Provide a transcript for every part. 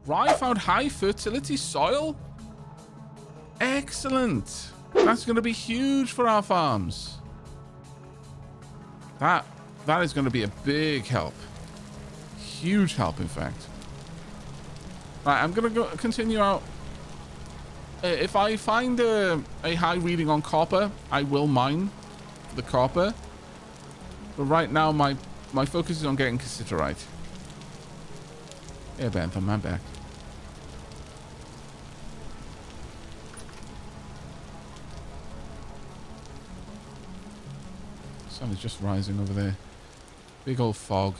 Rye found high fertility soil. Excellent. That's going to be huge for our farms. That is going to be a big help. Huge help, in fact. Right, I'm going to go continue out. If I find a high reading on copper, I will mine the copper. But right now, my focus is on getting cassiterite. Yeah, Bentham, I'm back. Sun is just rising over there. Big old fog.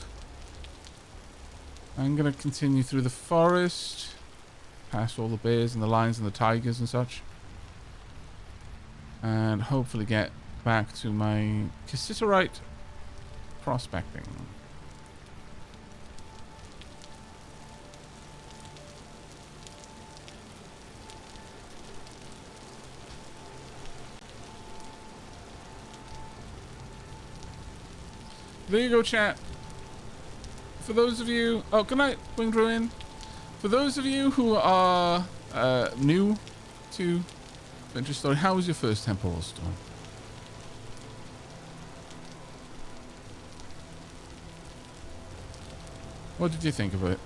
I'm going to continue through the forest. Past all the bears and the lions and the tigers and such. And hopefully get back to my cassiterite prospecting. There you go, chat. For those of you... Oh, good night, Winged Ruin. For those of you who are new to Adventure Story, how was your first temporal storm? What did you think of it?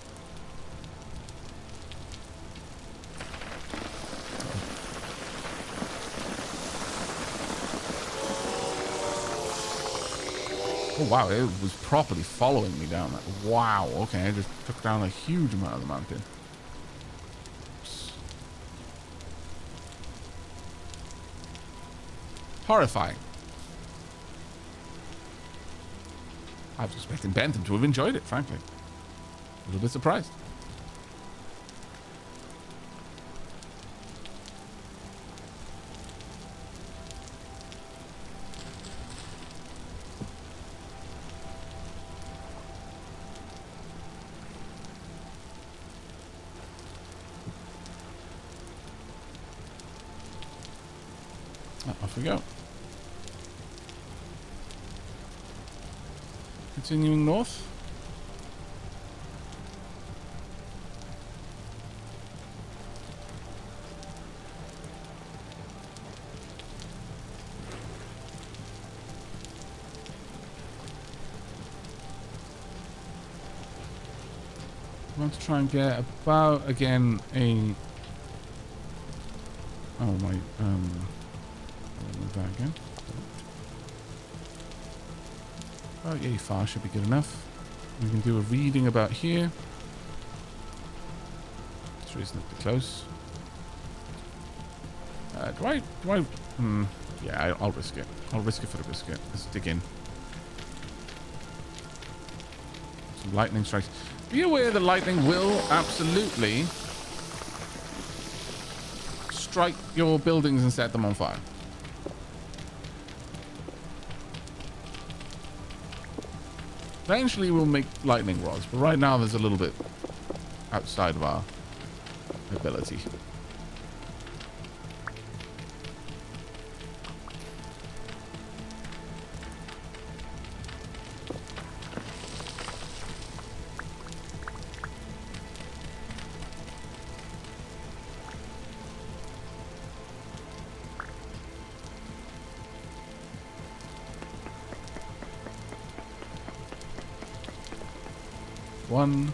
Oh wow, it was properly following me down. Wow, okay, I just took down a huge amount of the mountain. Oops. Horrifying. I was expecting Bentham to have enjoyed it, frankly. A little bit surprised. Off we go. Continuing north. I want to try and get about, again, a... Oh, my, that again. About 85 should be good enough. We can do a reading about here. It's reasonably close. Yeah, I'll risk it. I'll risk it for the biscuit. Let's dig in. Some lightning strikes. Be aware that lightning will absolutely strike your buildings and set them on fire. Eventually we'll make lightning rods, but right now there's a little bit outside of our ability. One.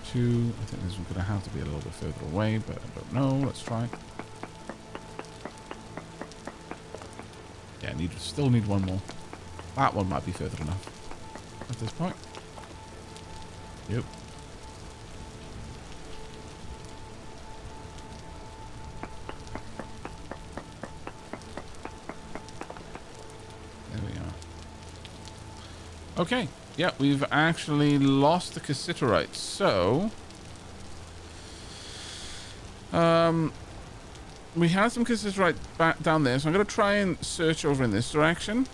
Two. I think this is going to have to be a little bit further away, but I don't know. Let's try. Yeah, still need one more. That one might be further enough at this point. Yep. Okay, yeah, we've actually lost the cassiterite, so... we had some cassiterite back down there, so I'm going to try and search over in this direction.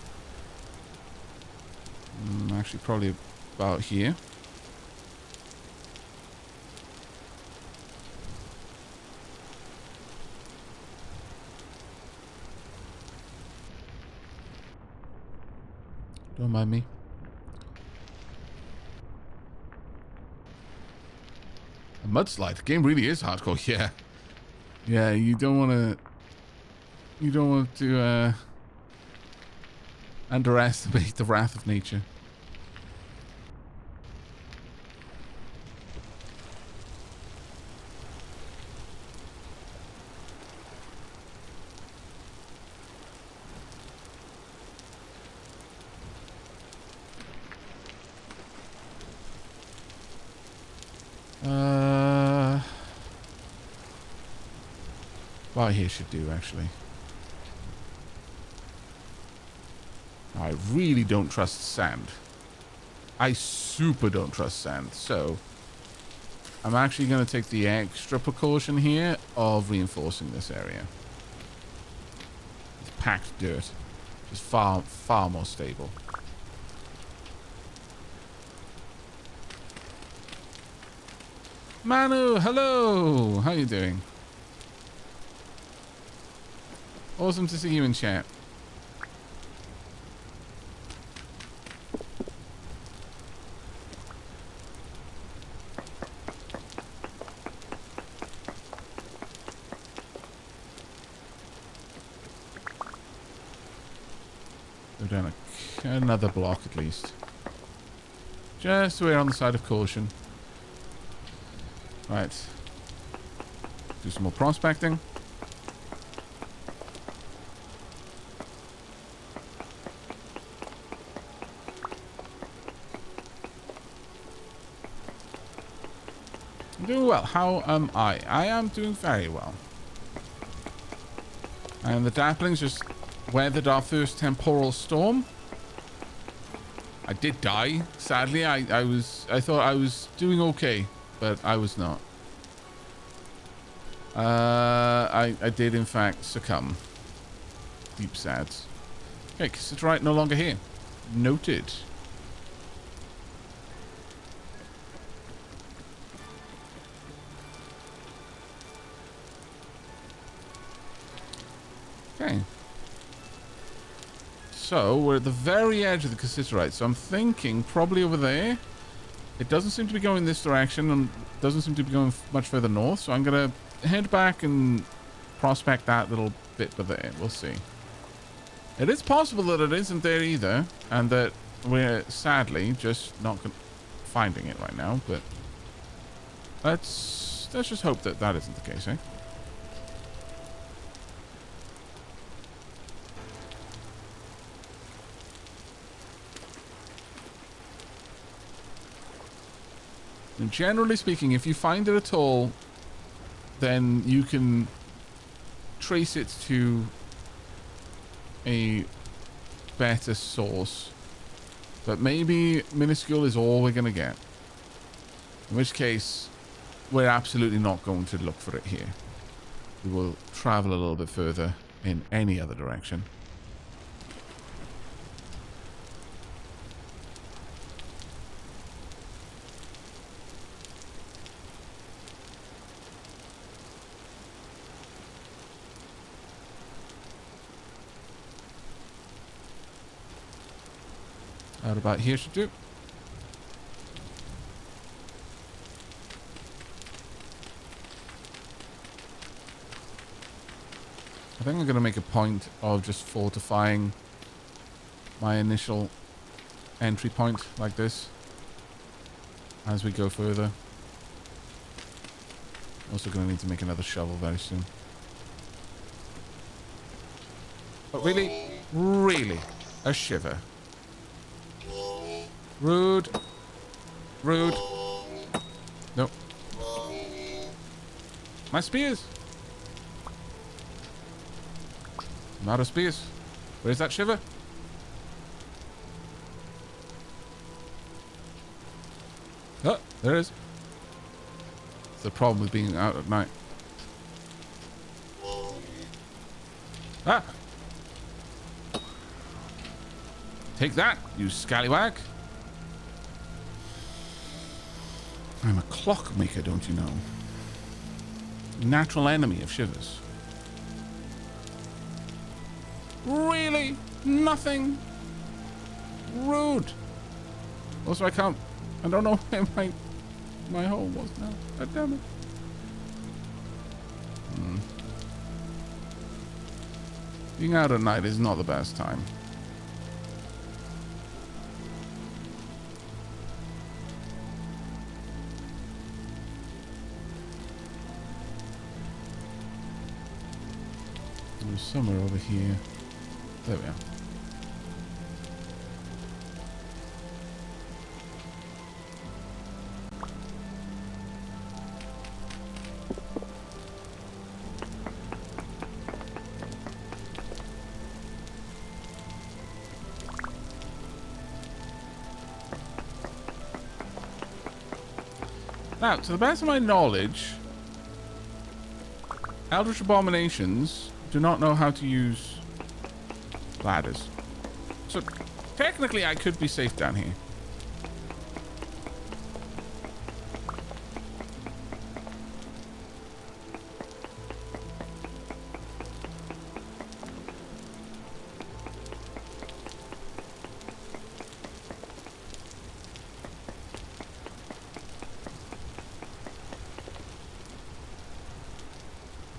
Actually, probably about here. Don't mind me. Mudslide. The game really is hardcore. Yeah. Yeah, you don't want to underestimate the wrath of nature. Well, here should do, actually. I really don't trust sand. I super don't trust sand, so I'm actually going to take the extra precaution here of reinforcing this area. It's packed dirt. It's far, far more stable. Manu, hello! How you doing? Awesome to see you in chat. Go down another block at least. Just so we're on the side of caution. Right. Do some more prospecting. I'm doing well. How am I? I am doing very well. And the Daplings just weathered our first temporal storm. I did die, sadly. I thought I was doing okay, but I was not. I did in fact succumb. Deep sads. Okay, Cassiterite no longer here. Noted. Okay. So, we're at the very edge of the Cassiterite. So I'm thinking probably over there. It doesn't seem to be going this direction and doesn't seem to be going much further north. So I'm going to head back and prospect that little bit by there. We'll see. It is possible that it isn't there either. And that we're sadly just not finding it right now. But let's just hope that that isn't the case, eh? And generally speaking, if you find it at all, then you can trace it to a better source. But maybe minuscule is all we're going to get. In which case, we're absolutely not going to look for it here. We will travel a little bit further in any other direction. Out about here should do. I think I'm going to make a point of just fortifying my initial entry point like this as we go further. Also going to need to make another shovel very soon. But really, really, a shiver. Rude. Rude. Nope. My spears. I'm out of spears. Where's that shiver? Oh, there it is. It's the problem with being out at night. Ah! Take that, you scallywag. I'm a clockmaker, don't you know? Natural enemy of shivers. Really? Nothing? Rude. Also, I don't know where my my hole was now. God damn it. Being out at night is not the best time. It was somewhere over here. There we are. Now, to the best of my knowledge, Eldritch Abominations do not know how to use ladders. So, technically, I could be safe down here.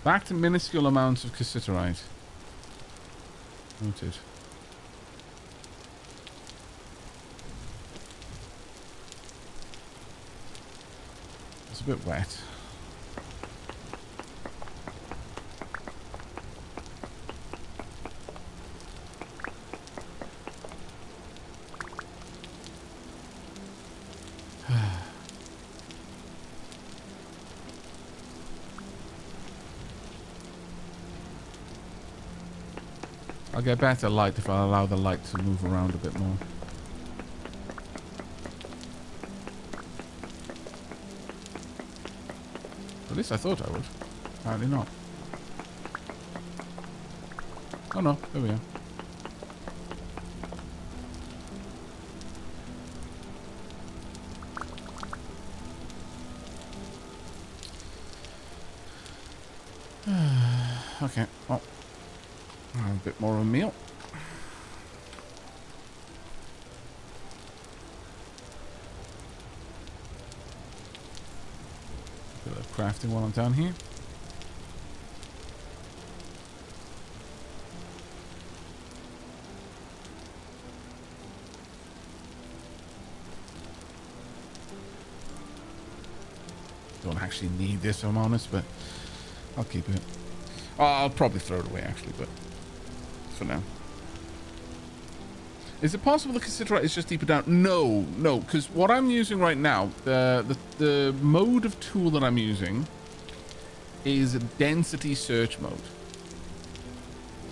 Back to minuscule amounts of cassiterite. Noted. It's a bit wet. I'll get better light if I allow the light to move around a bit more. At least I thought I would. Apparently not. Oh no, there we are. Okay, well. A bit more of a meal. Bit of crafting while I'm down here. Don't actually need this, if I'm honest, but I'll keep it. Oh, I'll probably throw it away, actually, but for now. Is it possible the cassiterite is just deeper down? No, because what I'm using right now, the mode of tool that I'm using is density search mode.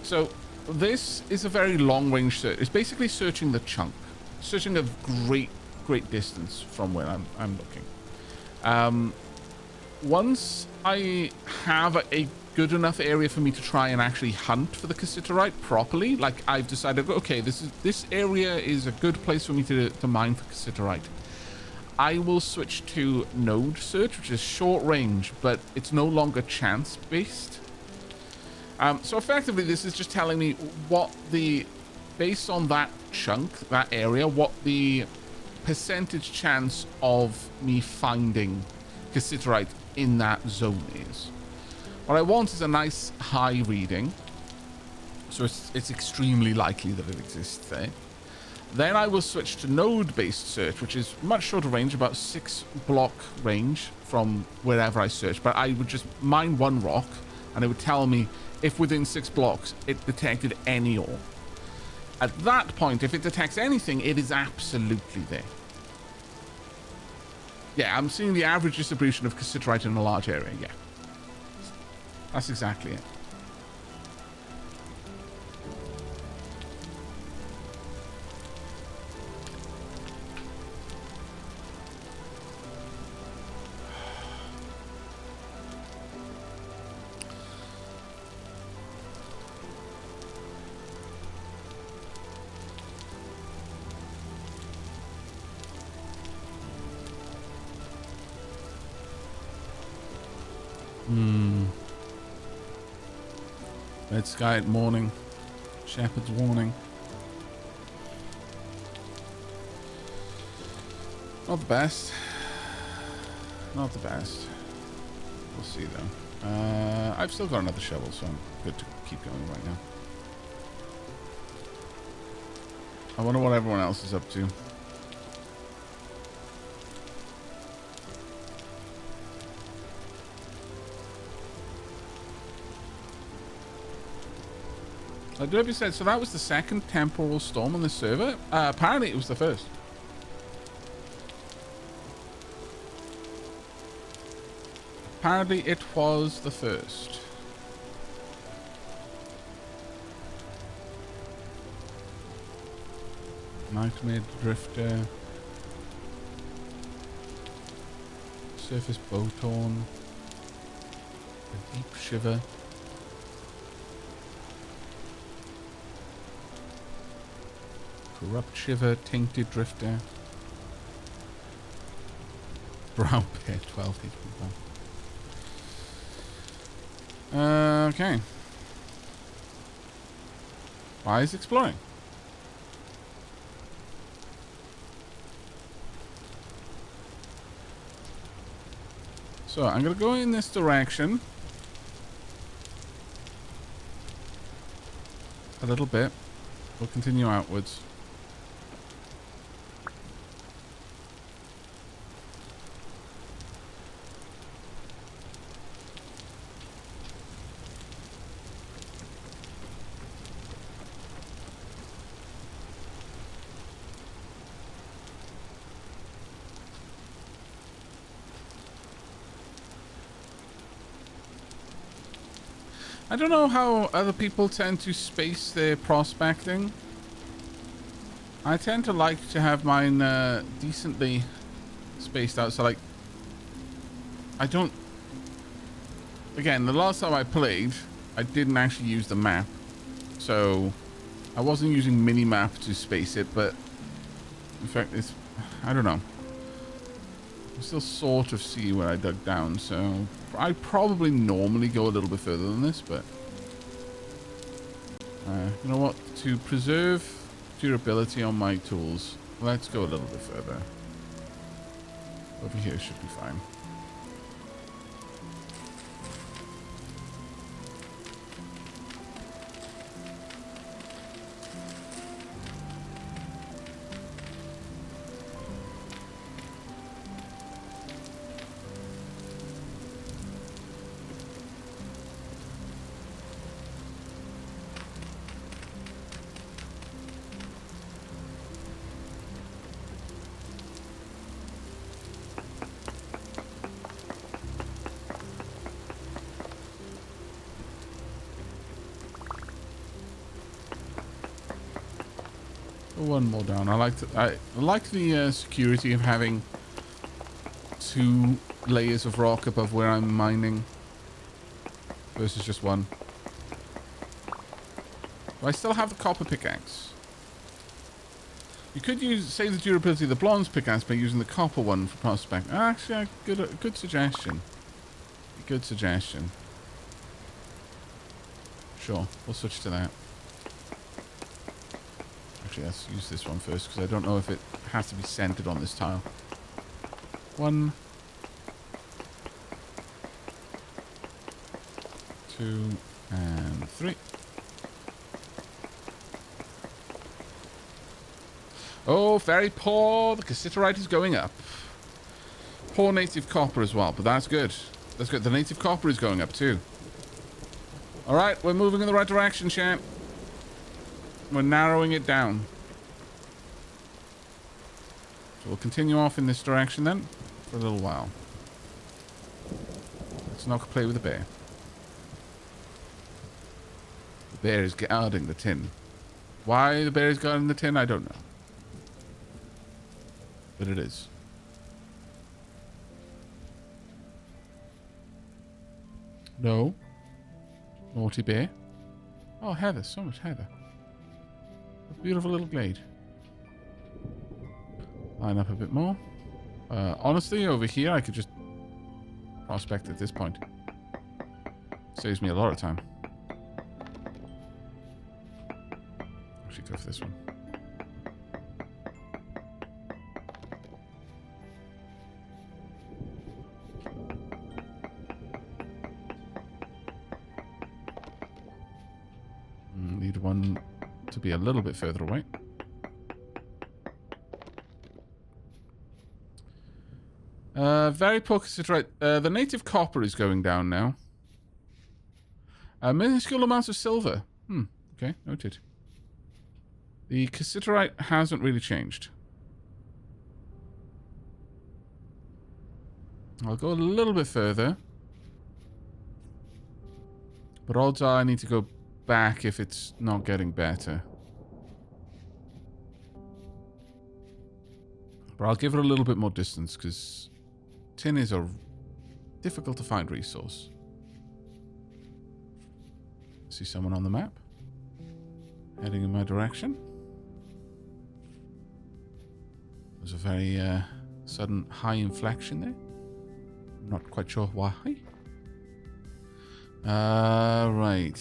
So this is a very long range search. It's basically searching the chunk, searching a great distance from where I'm looking. Once I have a good enough area for me to try and actually hunt for the cassiterite properly, like I've decided, okay, this area is a good place for me to mine for cassiterite, I will switch to node search, which is short range, but it's no longer chance based. So effectively this is just telling me what based on that chunk, that area, what the percentage chance of me finding cassiterite in that zone is. What I want is a nice high reading, so it's extremely likely that it exists there. Then I will switch to node-based search, which is much shorter range, about 6 block range from wherever I search. But I would just mine one rock, and it would tell me if within 6 blocks it detected any ore. At that point, if it detects anything, it is absolutely there. Yeah, I'm seeing the average distribution of cassiterite in a large area, yeah. That's exactly it. Red sky at morning. Shepherd's warning. Not the best. Not the best. We'll see, though. I've still got another shovel, so I'm good to keep going right now. I wonder what everyone else is up to. Derby said, so that was the second temporal storm on this server? Apparently it was the first. Apparently it was the first. Nightmare Drifter. Surface Boathorn. A Deep Shiver. Corrupt Shiver, Tainted Drifter. Brown Bear, 12 HP. Okay. Why is exploring? So I'm going to go in this direction. A little bit. We'll continue outwards. I don't know how other people tend to space their prospecting. I tend to like to have mine decently spaced out. So, like, I don't... Again, the last time I played, I didn't actually use the map. So, I wasn't using mini-map to space it, but... In fact, it's... I don't know. I still sort of see where I dug down, so... I probably normally go a little bit further than this, but... you know what? To preserve durability on my tools, let's go a little bit further. Over here should be fine. One more down. I like the security of having 2 layers of rock above where I'm mining versus just one. But I still have the copper pickaxe. You could save the durability of the bronze pickaxe by using the copper one for prospect. Actually, good suggestion. Good suggestion. Sure, we'll switch to that. Actually, let's use this one first, because I don't know if it has to be centered on this tile. 1, 2, and 3. Oh, very poor. The cassiterite is going up. Poor native copper as well, but that's good. That's good. The native copper is going up too. All right, we're moving in the right direction, champ. We're narrowing it down. So we'll continue off in this direction then for a little while. Let's not play with the bear. The bear is guarding the tin. Why the bear is guarding the tin, I don't know. But it is. No. Naughty bear. Oh, heather. So much heather. A beautiful little glade. Line up a bit more. Honestly, over here, I could just prospect at this point. Saves me a lot of time. Actually, go for this one. one to be a little bit further away. Very poor considerate. The native copper is going down now. Minuscule amounts of silver. Okay, noted. The cassiterite hasn't really changed. I'll go a little bit further. But odds are I need to go back if it's not getting better. But I'll give it a little bit more distance because tin is a difficult to find resource. See someone on the map heading in my direction. There's a very sudden high inflection there. I'm not quite sure why. Right.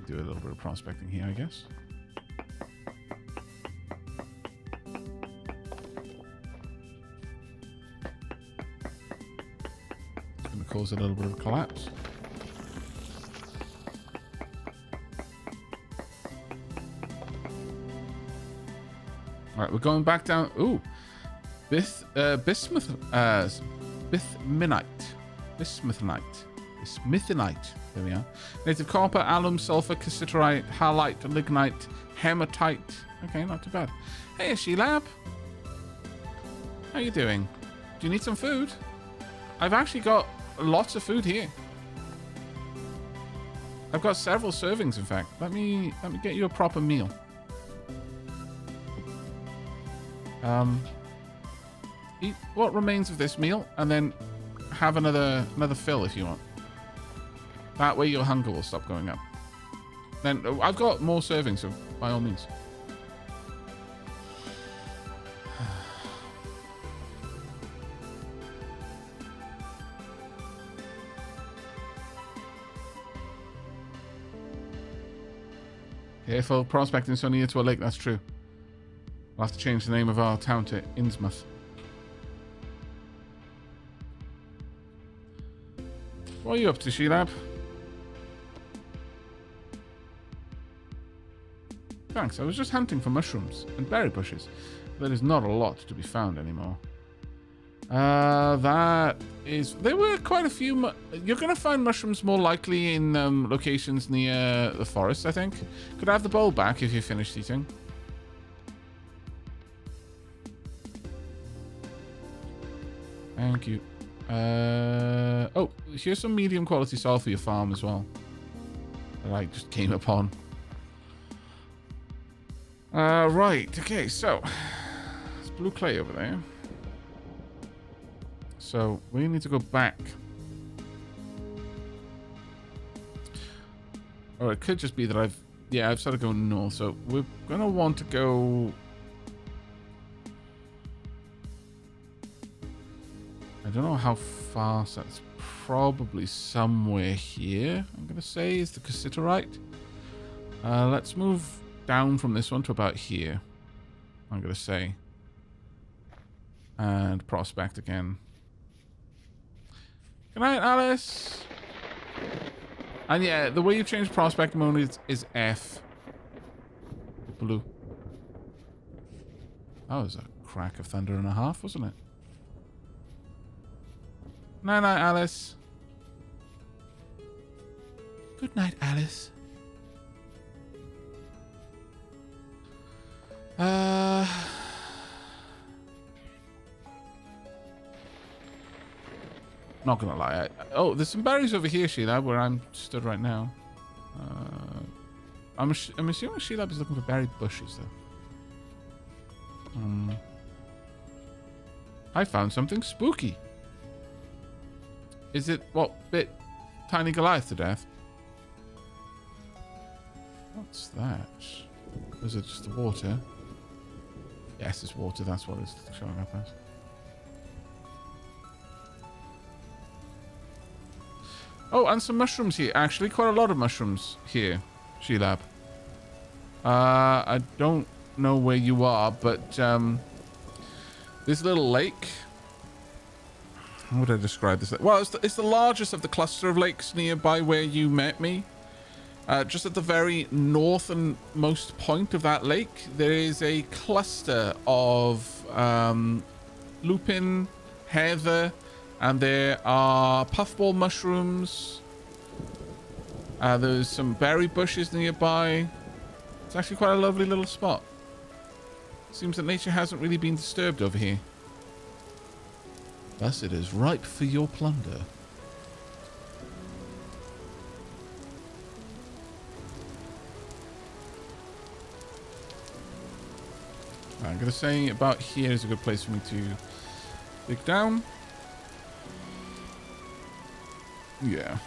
Do a little bit of prospecting here, I guess. It's going to cause a little bit of a collapse. Alright, we're going back down. Ooh. Bismuthinite. Bismuthinite. There we are. Native copper, alum, sulfur, cassiterite, halite, lignite, hematite. Okay, not too bad. Hey, Sheelab. How you doing? Do you need some food? I've actually got lots of food here. I've got several servings, in fact. Let me get you a proper meal. Eat what remains of this meal, and then have another fill if you want. That way your hunger will stop going up. Then I've got more servings, so by all means. Careful, prospecting so near to a lake, that's true. We'll have to change the name of our town to Innsmouth. What are you up to, Sheelab? Thanks, I was just hunting for mushrooms and berry bushes. There is not a lot to be found anymore. That is... There were quite a few... You're going to find mushrooms more likely in locations near the forest, I think. Could I have the bowl back if you finished eating? Thank you. Oh, here's some medium quality soil for your farm as well. That I just came upon. Right, okay, so there's blue clay over there. So we need to go back. Or it could just be that I've started going north. So we're gonna want to go. I don't know how fast. That's probably somewhere here. I'm gonna say is the cassiterite. Let's move down from this one to about here. I'm gonna say, and prospect again. Good night, Alice. And yeah, the way you change prospect mode is F. Blue. That was a crack of thunder and a half, wasn't it? Night, night, Alice. Good night, Alice. Not gonna lie. Oh, there's some berries over here, Sheila, where I'm stood right now. I'm assuming Sheila is looking for berry bushes, though. I found something spooky. Is it what bit Tiny Goliath to death? What's that? Is it just the water? Yes, it's water. That's what it's showing up as. Oh, and some mushrooms here. Actually, quite a lot of mushrooms here, Sheelab. I don't know where you are, but this little lake. How would I describe this? Well, it's the largest of the cluster of lakes nearby where you met me. Just at the very northernmost point of that lake, there is a cluster of lupin, heather, and there are puffball mushrooms. There's some berry bushes nearby. It's actually quite a lovely little spot. Seems that nature hasn't really been disturbed over here. Thus it is ripe for your plunder. I'm going to say about here is a good place for me to dig down. Yeah.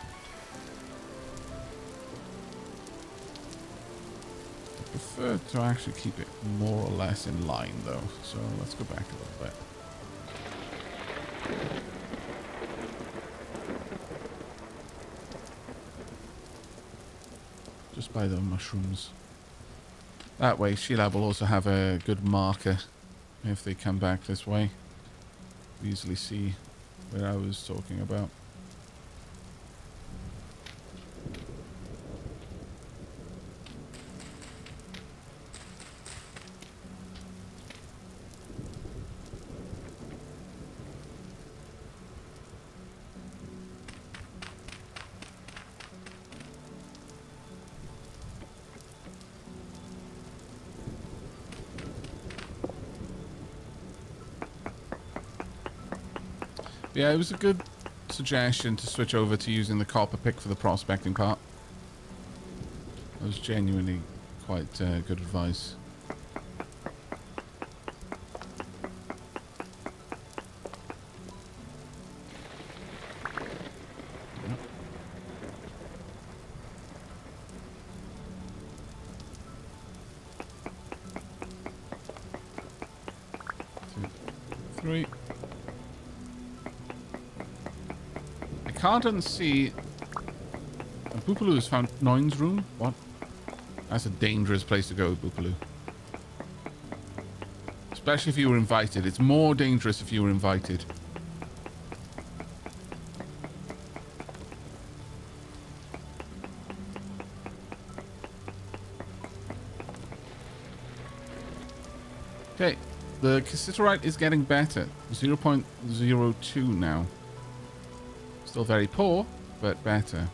I prefer to actually keep it more or less in line though. So let's go back a little bit. Just by the mushrooms. That way, Sheila will also have a good marker if they come back this way. Easily see where I was talking about. Yeah, it was a good suggestion to switch over to using the copper pick for the prospecting part. That was genuinely quite good advice. Yep. 2, 3. Can't unsee. Boopaloo has found Noin's room. What? That's a dangerous place to go, Boopaloo. Especially if you were invited. It's more dangerous if you were invited. Okay, the cassiterite is getting better. 0.02 now. Still very poor, but better.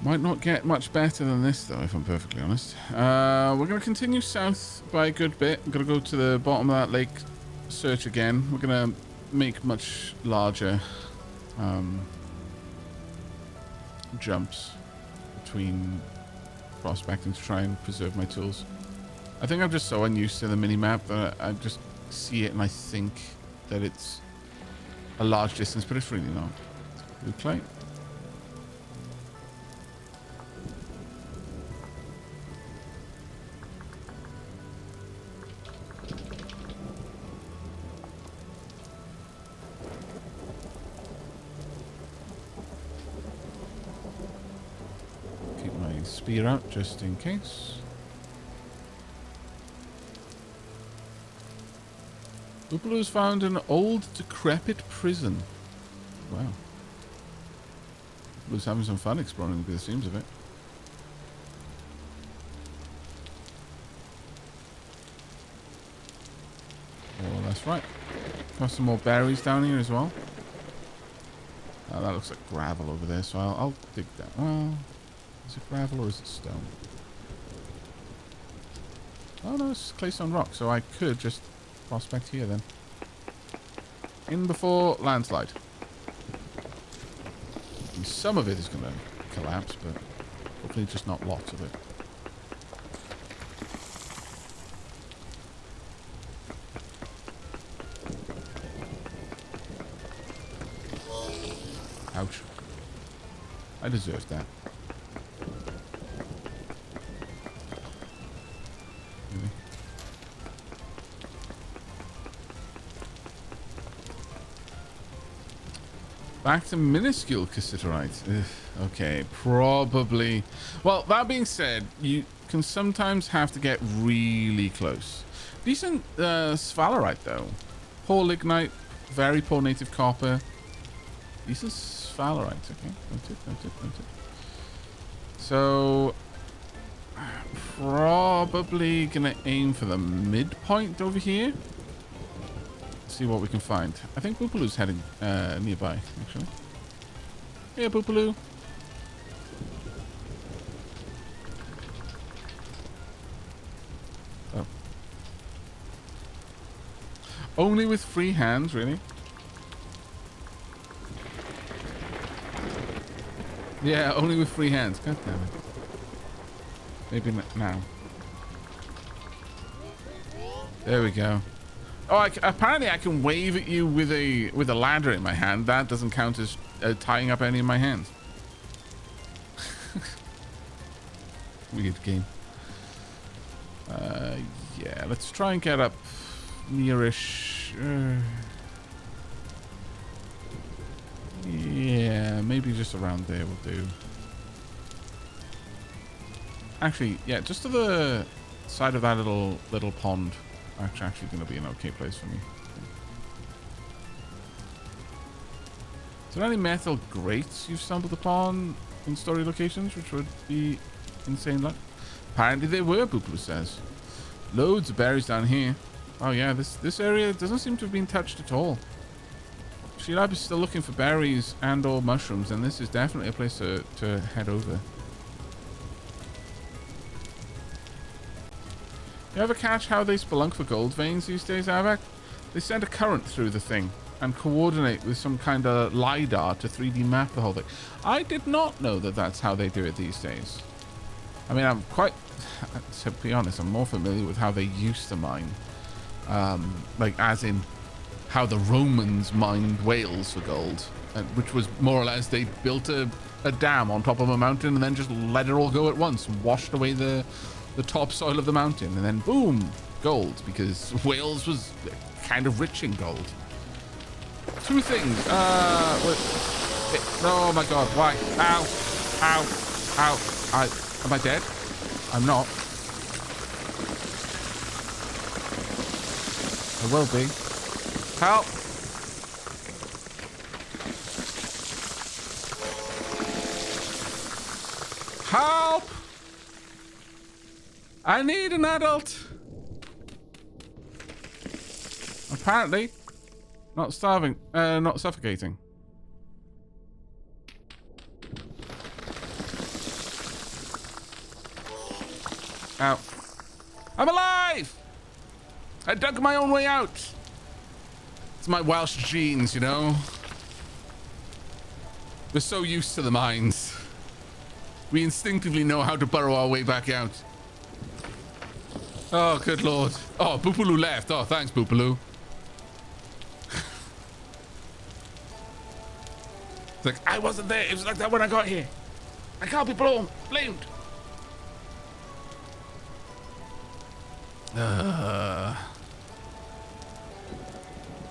Might not get much better than this, though, if I'm perfectly honest. We're going to continue south by a good bit. I'm going to go to the bottom of that lake, search again. We're going to make much larger jumps between prospecting to try and preserve my tools. I think I'm just so unused to the mini-map that I just see it and I think that it's a large distance, but it's really not. Blue clay. Spear out just in case. Boopaloo's found an old decrepit prison. Wow. Boopaloo's having some fun exploring by the seams of it. Oh, that's right. Got some more berries down here as well. That looks like gravel over there, so I'll dig that. Well, is it gravel or is it stone? Oh no, it's claystone rock, so I could just prospect here then. In before landslide. And some of it is going to collapse, but hopefully just not lots of it. Ouch. I deserved that. Really? Back to minuscule cassiterite. Ugh, okay, probably. Well, that being said, you can sometimes have to get really close. Decent sphalerite, though. Poor lignite, very poor native copper. Decent sphalerite. Okay, noted. So, probably gonna aim for the midpoint over here. See what we can find. I think Boopaloo's heading nearby, actually. Yeah, Boopaloo. Oh. Only with free hands, really? Yeah, only with free hands. God damn it. Maybe now. There we go. Oh, apparently I can wave at you with a ladder in my hand. That doesn't count as tying up any of my hands. Weird game. Yeah, let's try and get up nearish. Yeah, maybe just around there will do. Actually, yeah, just to the side of that little pond. Actually going to be an okay place for me. Is there any metal grates you've stumbled upon in story locations, which would be insane luck? Apparently they were, Boopaloo says. Loads of berries down here. Oh yeah, this area doesn't seem to have been touched at all. Sheelab is still looking for berries and or mushrooms, and this is definitely a place to head over. You ever catch how they spelunk for gold veins these days, Aavak? They send a current through the thing and coordinate with some kind of LiDAR to 3D map the whole thing. I did not know that that's how they do it these days. I mean, I'm quite, to be honest, I'm more familiar with how they used to mine. Like, as in how the Romans mined Wales for gold, which was more or less they built a dam on top of a mountain and then just let it all go at once and washed away the topsoil of the mountain, and then boom, gold, because Wales was kind of rich in gold. Two things. Oh my god, why? Ow, ow, ow. Am I dead? I'm not. I will be. Help! Help! I need an adult. Apparently, not starving, not suffocating. Ow. I'm alive! I dug my own way out. It's my Welsh genes, you know. We're so used to the mines. We instinctively know how to burrow our way back out. Oh, good lord. Oh, Boopaloo left. Oh, thanks, Boopaloo. It's like, I wasn't there. It was like that when I got here. I can't be blamed.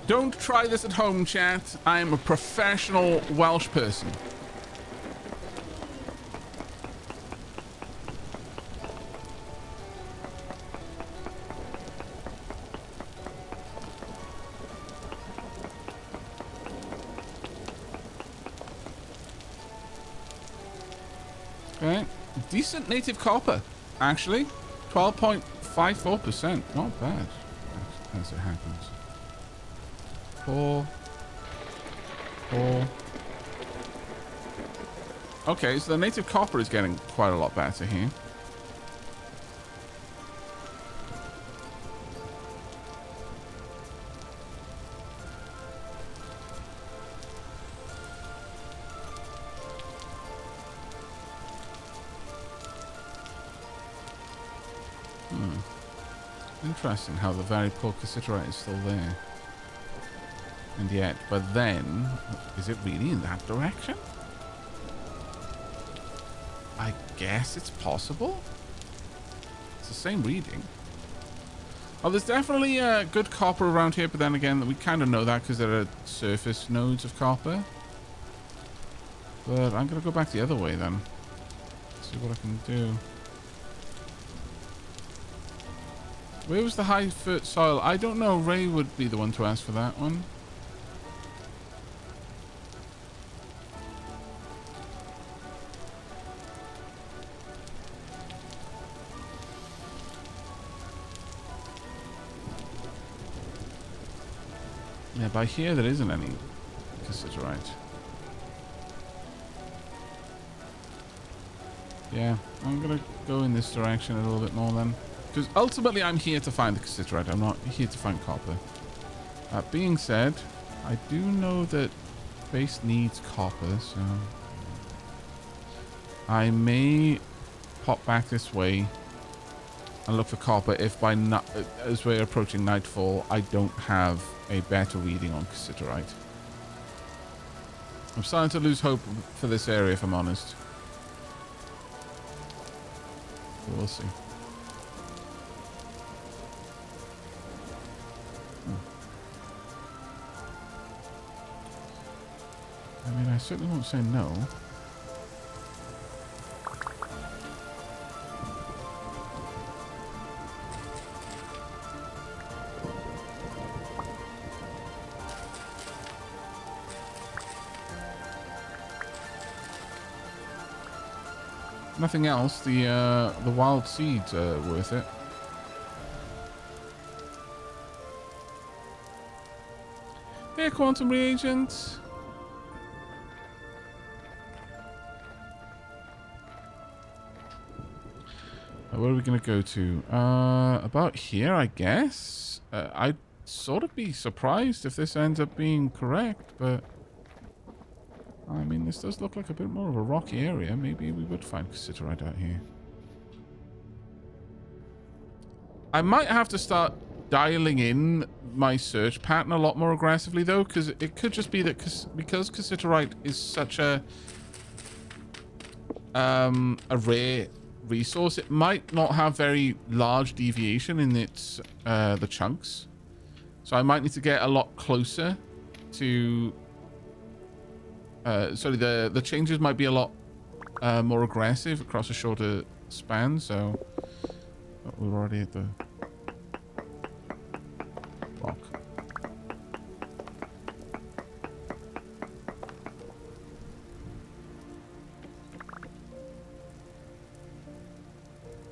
Don't try this at home, chat. I'm a professional Welsh person. Okay. Decent native copper, actually. 12.54%. Not bad, as it happens. 4. Okay, so the native copper is getting quite a lot better here. Interesting how the very poor cassiterite is still there. And yet, but then, is it really in that direction? I guess it's possible. It's the same reading. Oh, there's definitely good copper around here, but then again, we kind of know that because there are surface nodes of copper. But I'm going to go back the other way then. See what I can do. Where was the high foot soil? I don't know. Ray would be the one to ask for that one. Yeah, by here there isn't any cassiterite. Yeah, I'm gonna go in this direction a little bit more then. Because ultimately I'm here to find the cassiterite. I'm not here to find copper. That being said, I do know that base needs copper, so I may pop back this way and look for copper if by as we're approaching nightfall I don't have a better reading on cassiterite. I'm starting to lose hope for this area, if I'm honest. But we'll see. I mean, I certainly won't say no. Nothing else. The wild seeds are worth it. Here, quantum reagents. Where are we going to go to? About here, I guess. I'd sort of be surprised if this ends up being correct, but I mean, this does look like a bit more of a rocky area. Maybe we would find cassiterite out here. I might have to start dialing in my search pattern a lot more aggressively, though, because it could just be that because cassiterite is such a rare resource, it might not have very large deviation in its the chunks. So I might need to get a lot closer to sorry, the changes might be a lot more aggressive across a shorter span. So we're already at the block.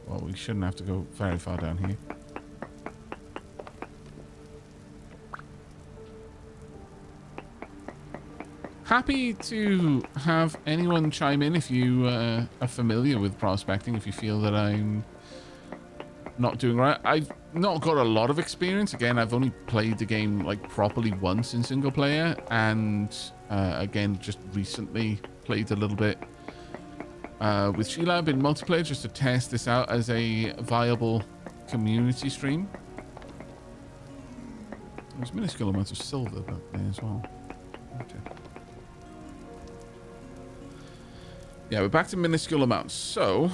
Well, we shouldn't have to go very far down here. Happy to have anyone chime in if you are familiar with prospecting, if you feel that I'm not doing right. I've not got a lot of experience. Again, I've only played the game like properly once in single player, and again, just recently played a little bit with Sheila in multiplayer just to test this out as a viable community stream. There's minuscule amounts of silver back there as well. Okay. Yeah, we're back to minuscule amounts. So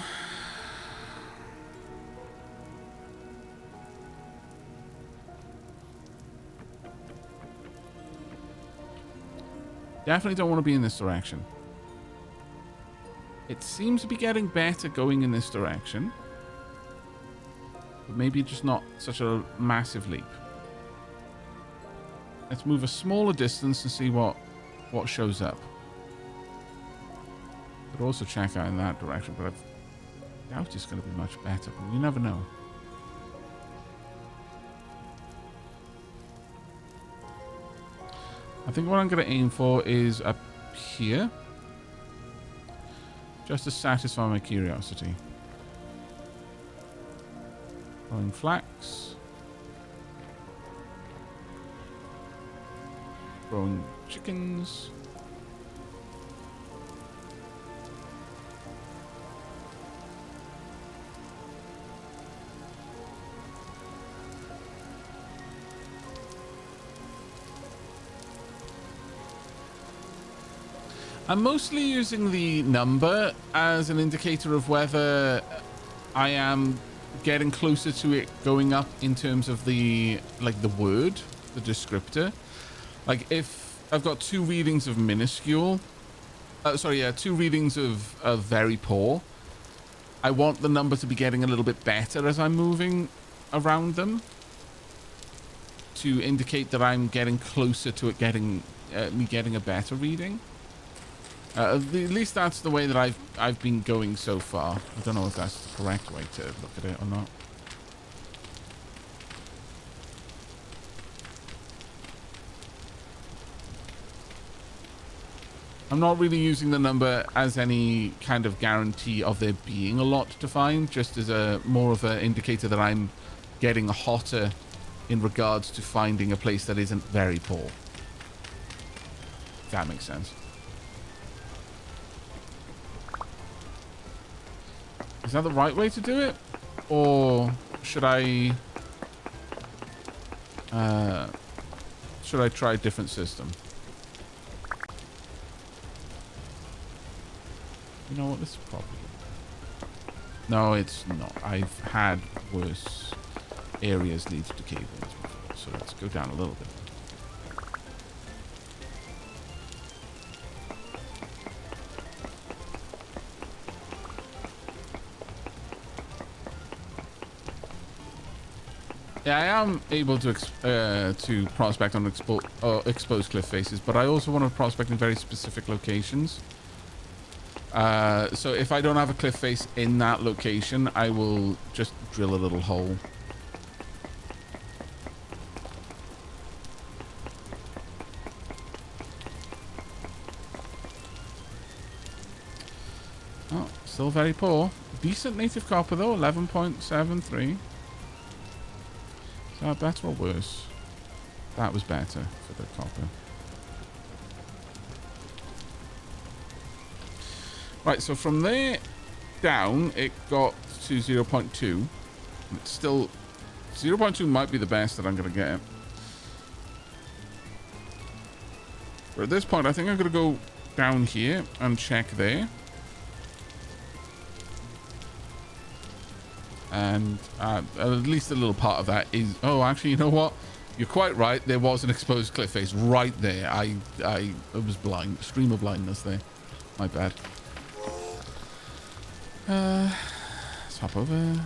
definitely don't want to be in this direction. It seems to be getting better going in this direction, but maybe just not such a massive leap. Let's move a smaller distance and see what shows up. Could also check out in that direction, but I doubt it's going to be much better. But you never know. I think what I'm going to aim for is up here, just to satisfy my curiosity. Growing flax. Growing chickens. I'm mostly using the number as an indicator of whether I am getting closer to it going up in terms of the word, the descriptor. Like if I've got two readings of minuscule, Sorry, yeah, 2 readings of very poor. I want the number to be getting a little bit better as I'm moving around them, to indicate that I'm getting closer to it getting me getting a better reading. At least that's the way that I've been going so far. I don't know if that's the correct way to look at it or not. I'm not really using the number as any kind of guarantee of there being a lot to find, just as a more of an indicator that I'm getting hotter in regards to finding a place that isn't very poor. If that makes sense. Is that the right way to do it? Or should I try a different system? You know what, this is probably... No, it's not. I've had worse areas lead to cave-ins before, so let's go down a little bit. Yeah, I am able to prospect on exposed cliff faces, but I also want to prospect in very specific locations. So if I don't have a cliff face in that location, I will just drill a little hole. Oh, still very poor. Decent native copper though, 11.73. Is that better or worse? That was better for the copper. Right, so from there down, it got to 0.2. It's still... 0.2 might be the best that I'm going to get. But at this point, I think I'm going to go down here and check there. And at least a little part of that is... Oh, actually, you know what? You're quite right. There was an exposed cliff face right there. I was blind. Stream of blindness there. My bad. Let's hop over.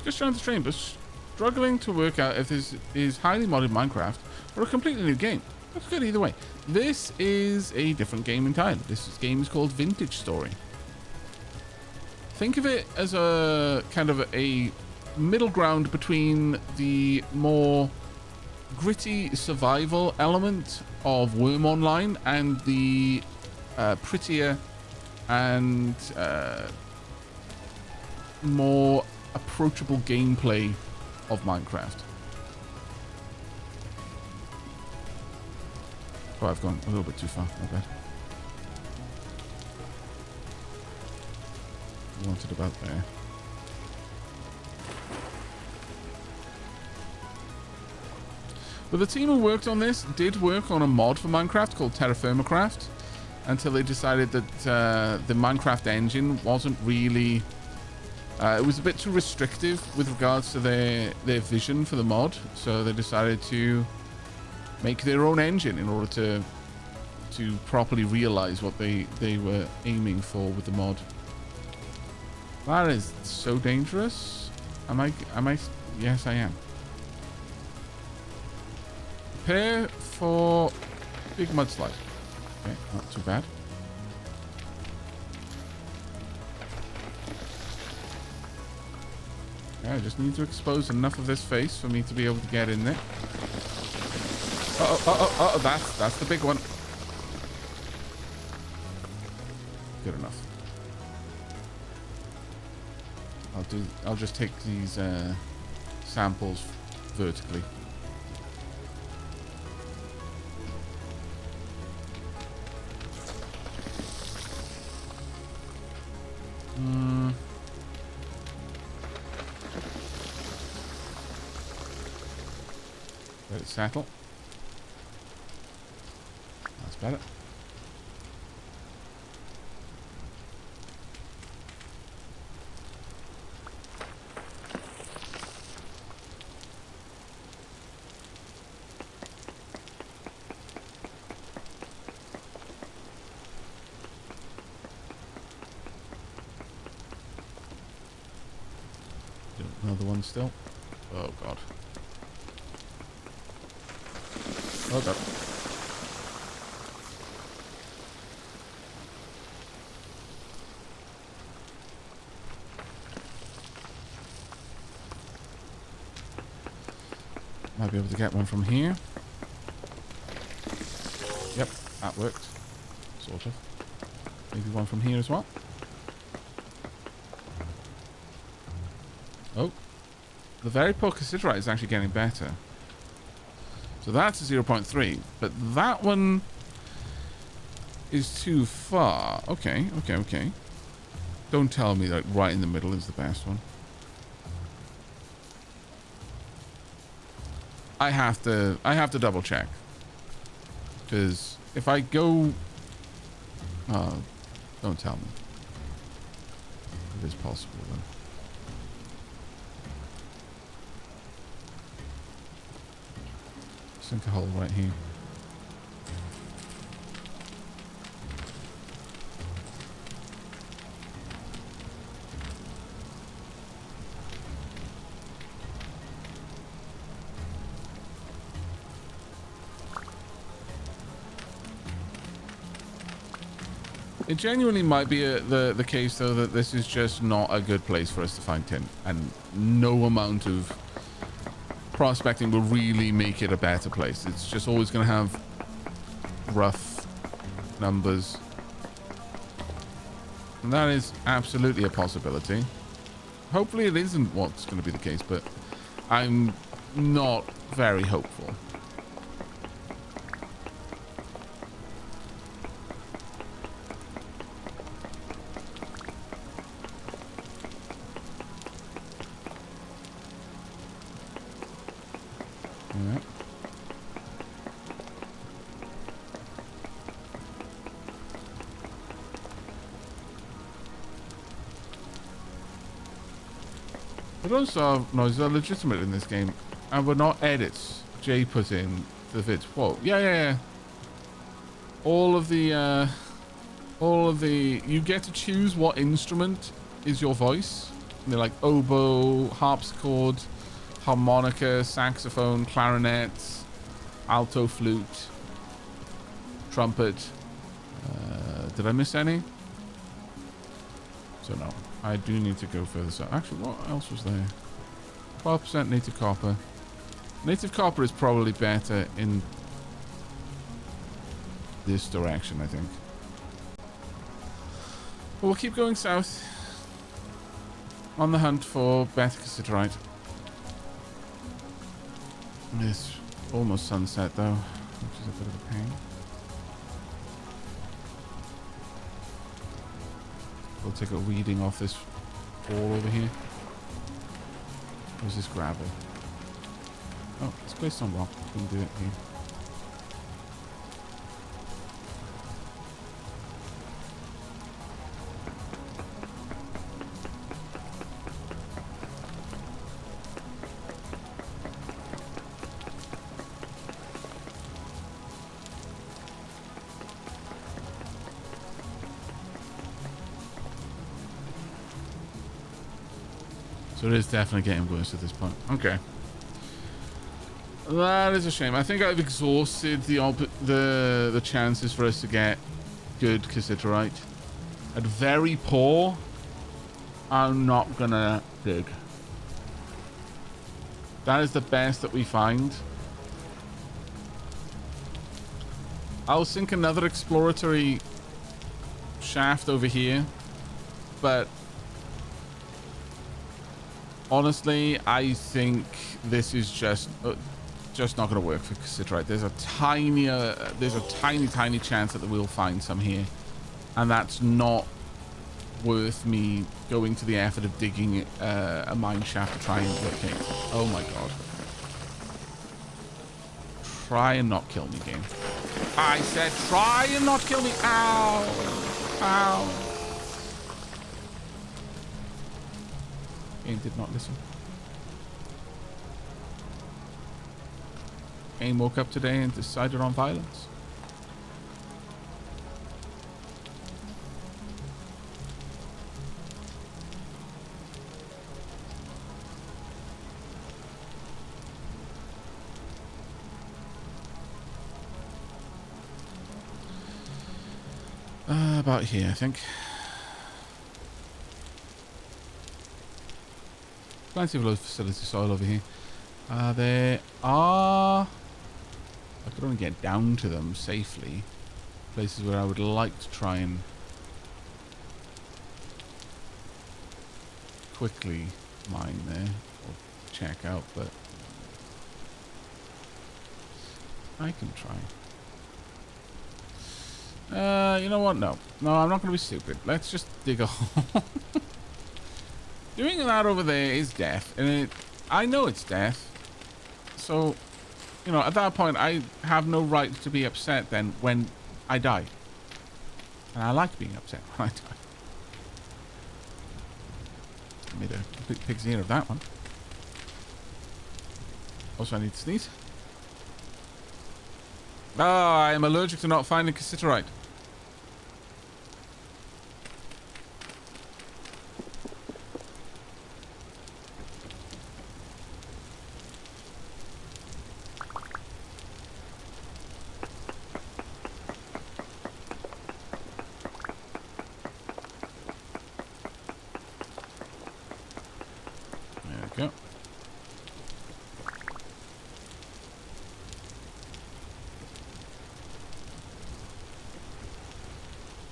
Just trying to stream, but struggling to work out if this is highly modded Minecraft or a completely new game. That's good either way. This is a different game entirely. This game is called Vintage Story. Think of it as a kind of a middle ground between the more gritty survival element of Worm Online and the prettier and more approachable gameplay of Minecraft. Oh, I've gone a little bit too far. My bad. I wanted about there. But the team who worked on this did work on a mod for Minecraft called Terraformacraft until they decided that the Minecraft engine wasn't really... it was a bit too restrictive with regards to their vision for the mod. So they decided to make their own engine in order to properly realize what they were aiming for with the mod. That is so dangerous. Am I? Yes, I am. Prepare for big mudslide. Okay, not too bad. Okay, I just need to expose enough of this face for me to be able to get in there. That's the big one. Good enough. I'll just take these samples vertically. Let it settle. That's better. Another one still. Oh, God. Oh, God. Might be able to get one from here. Yep, that worked. Sort of. Maybe one from here as well. Oh. The very poor cassiterite is actually getting better. So that's a 0.3. But that one is too far. Okay, okay, okay. Don't tell me that right in the middle is the best one. I have to double check. Because if I go... Oh, don't tell me. It is possible then. Sink a hole right here. It genuinely might be the case, though, that this is just not a good place for us to find tin. And no amount of prospecting will really make it a better place. It's just always going to have rough numbers. And that is absolutely a possibility. Hopefully it isn't what's going to be the case, but I'm not very hopeful. But also, noises are legitimate in this game, and were not edits Jay put in the vids. Whoa, yeah. All of the, you get to choose what instrument is your voice. And they're like oboe, harpsichord, harmonica, saxophone, clarinet, alto flute, trumpet. Did I miss any? So no. I do need to go further south. Actually, what else was there? 12% native copper. Native copper is probably better in this direction, I think. But we'll keep going south on the hunt for better cassiterite. It's almost sunset, though, which is a bit of a pain. We'll take a weeding off this wall over here. Where's this gravel? Oh, it's placed on rock. We can do it here. So it is definitely getting worse at this point. Okay. That is a shame. I think I've exhausted the chances for us to get good cassiterite. At very poor, I'm not gonna dig. That is the best that we find. I'll sink another exploratory shaft over here, but honestly, I think this is just not going to work for cassiterite. There's a tiny chance that we'll find some here, and that's not worth me going to the effort of digging a mine shaft to try and locate. Oh my god! Try and not kill me, game. I said, try and not kill me. Ow! Ow! Game did not listen. Game woke up today and decided on violence. About here, I think. Plenty of low facility soil over here. There are... I could only get down to them safely. Places where I would like to try and quickly mine there or check out, but I can try. You know what? No, I'm not going to be stupid. Let's just dig a hole. Doing that over there is death, and I know it's death. So, you know, at that point, I have no right to be upset then when I die. And I like being upset when I die. I made a big pig's ear of that one. Also, I need to sneeze. Ah, I am allergic to not finding cassiterite. Go.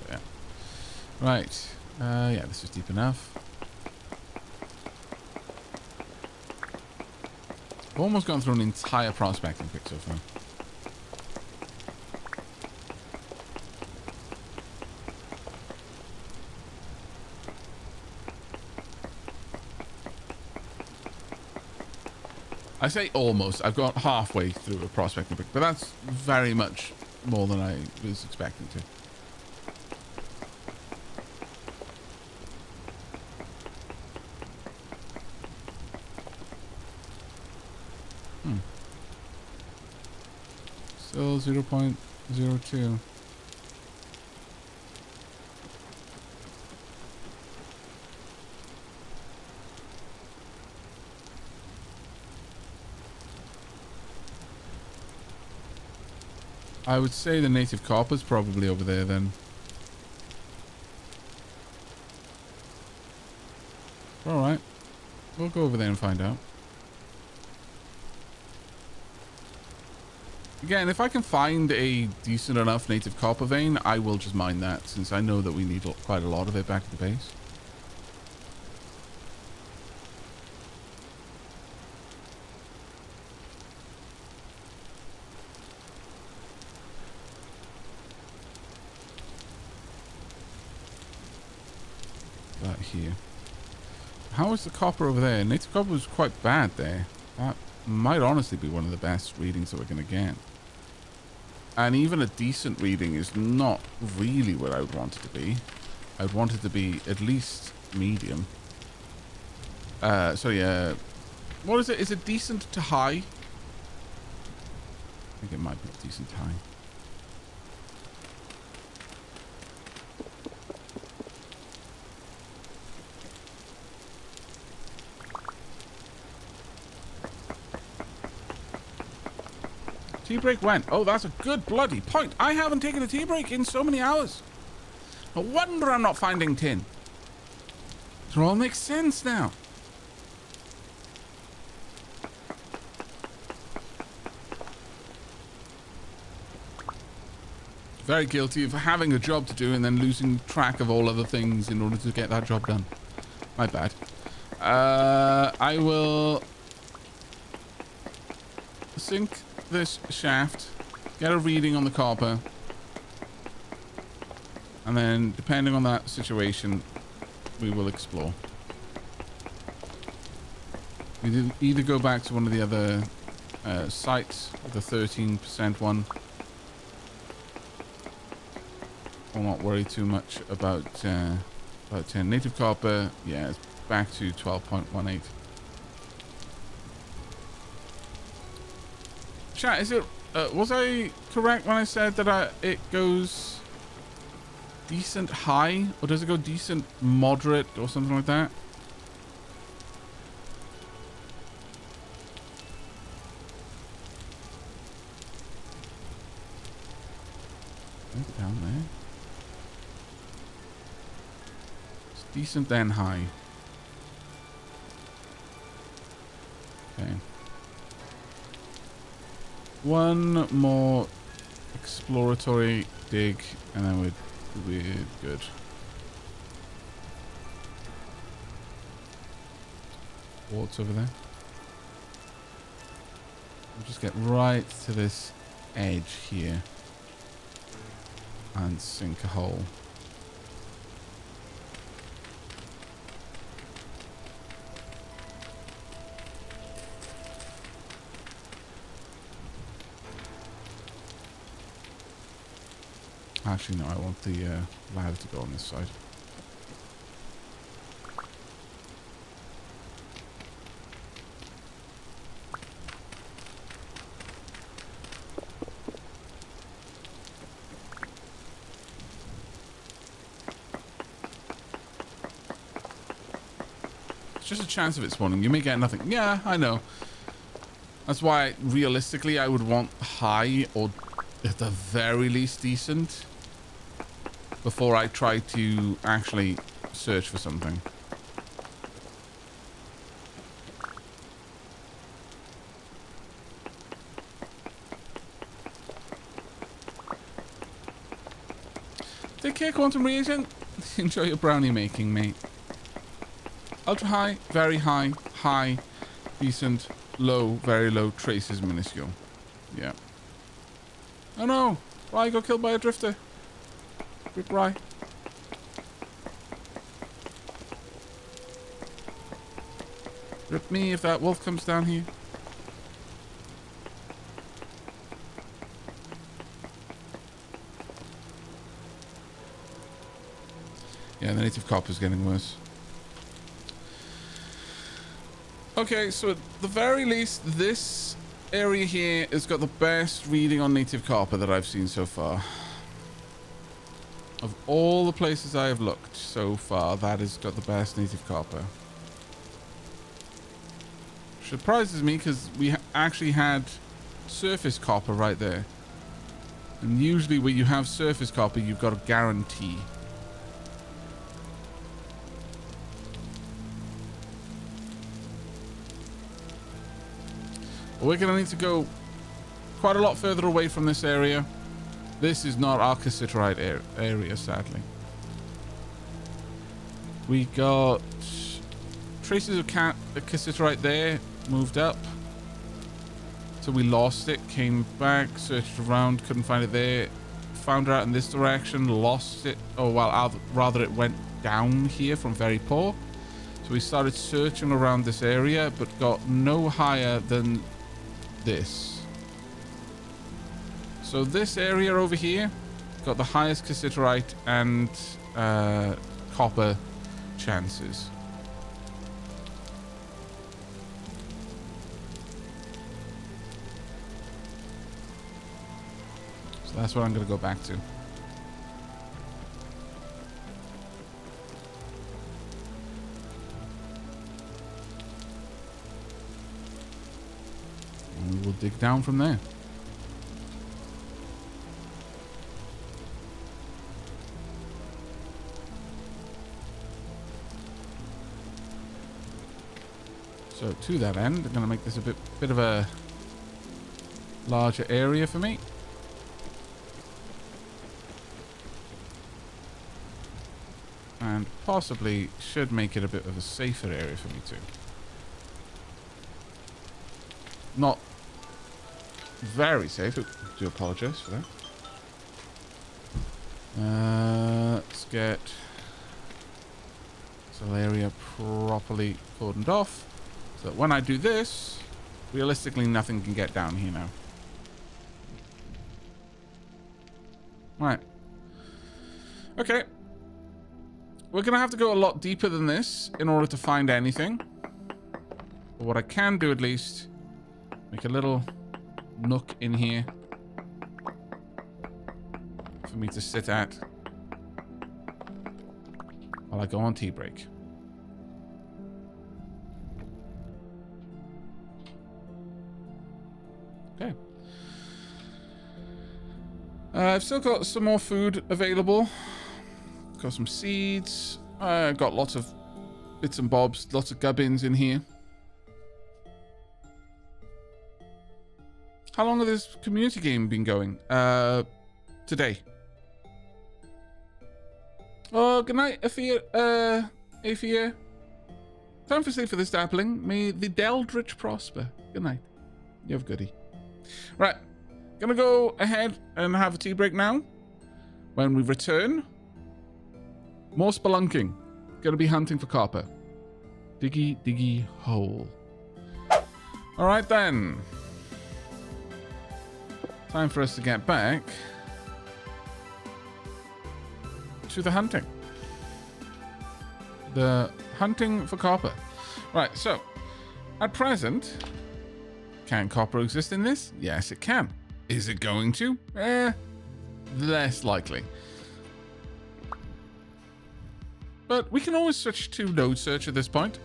Yeah. Right. Yeah, this is deep enough. I've almost gone through an entire prospecting pick so far. I say almost. I've got halfway through a prospecting pick, but that's very much more than I was expecting to. Still 0.02. I would say the native copper's probably over there then. Alright. We'll go over there and find out. Again, if I can find a decent enough native copper vein, I will just mine that, since I know that we need quite a lot of it back at the base. That here. How is the copper over there? Native copper was quite bad there. That might honestly be one of the best readings that we're going to get. And even a decent reading is not really what I would want it to be. I would want it to be at least medium. So yeah. What is it? Is it decent to high? I think it might be decent to high. Tea break when? Oh, that's a good bloody point. I haven't taken a tea break in so many hours. No wonder I'm not finding tin. It all makes sense now. Very guilty of having a job to do and then losing track of all other things in order to get that job done. My bad. I will sink this shaft, get a reading on the copper, and then depending on that situation we will explore. We either go back to one of the other sites, the 13% one, or not worry too much about native copper. Yeah, it's back to 12.18. Chat, is it? Was I correct when I said that it goes decent high, or does it go decent moderate, or something like that? Down there. Decent then high. Okay. One more exploratory dig and then we're good. Quartz over there. We'll just get right to this edge here and sink a hole. Actually, no, I want the ladder to go on this side. It's just a chance of it spawning. You may get nothing. Yeah, I know. That's why, realistically, I would want high or at the very least decent before I try to actually search for something. Take care, Quantum Reagent. Enjoy your brownie making, mate. Ultra high, very high, high, decent, low, very low, traces minuscule. Yeah. Oh no! Rye got killed by a drifter. Rip Rye. Rip me if that wolf comes down here. Yeah, the native copper's getting worse. Okay, so at the very least, this area here has got the best reading on native copper that I've seen so far. Of all the places I have looked so far, that has got the best native copper. Surprises me because we actually had surface copper right there. And usually where you have surface copper, you've got a guarantee. We're going to need to go quite a lot further away from this area. This is not our cassiterite area, sadly. We got traces of cassiterite there, moved up. So we lost it, came back, searched around, couldn't find it there. Found it out in this direction, lost it. Oh, well, rather it went down here from very poor. So we started searching around this area, but got no higher than this. So this area over here got the highest cassiterite and copper chances. So that's what I'm going to go back to. And we'll dig down from there. So to that end, I'm going to make this a bit of a larger area for me. And possibly should make it a bit of a safer area for me too. Not very safe. I do apologize for that. Let's get this whole area properly cordoned off. So that when I do this, realistically nothing can get down here now. Right. Okay. We're going to have to go a lot deeper than this in order to find anything. But what I can do at least, make a little nook in here for me to sit at while I go on tea break. Okay. I've still got some more food available. Got some seeds. Got lots of bits and bobs, lots of gubbins in here. How long has this community game been going? Today. Oh, good night, Aphia. Time for sleep for this dappling. May the Deldrich prosper. Good night. You have goodie. Right. Gonna go ahead and have a tea break now. When we return, more spelunking. Gonna be hunting for copper. Diggy, diggy hole. Alright then. Time for us to get back to the hunting. The hunting for copper. Right, so at present, can copper exist in this? Yes, it can. Is it going to? Less likely. But we can always switch to node search at this point.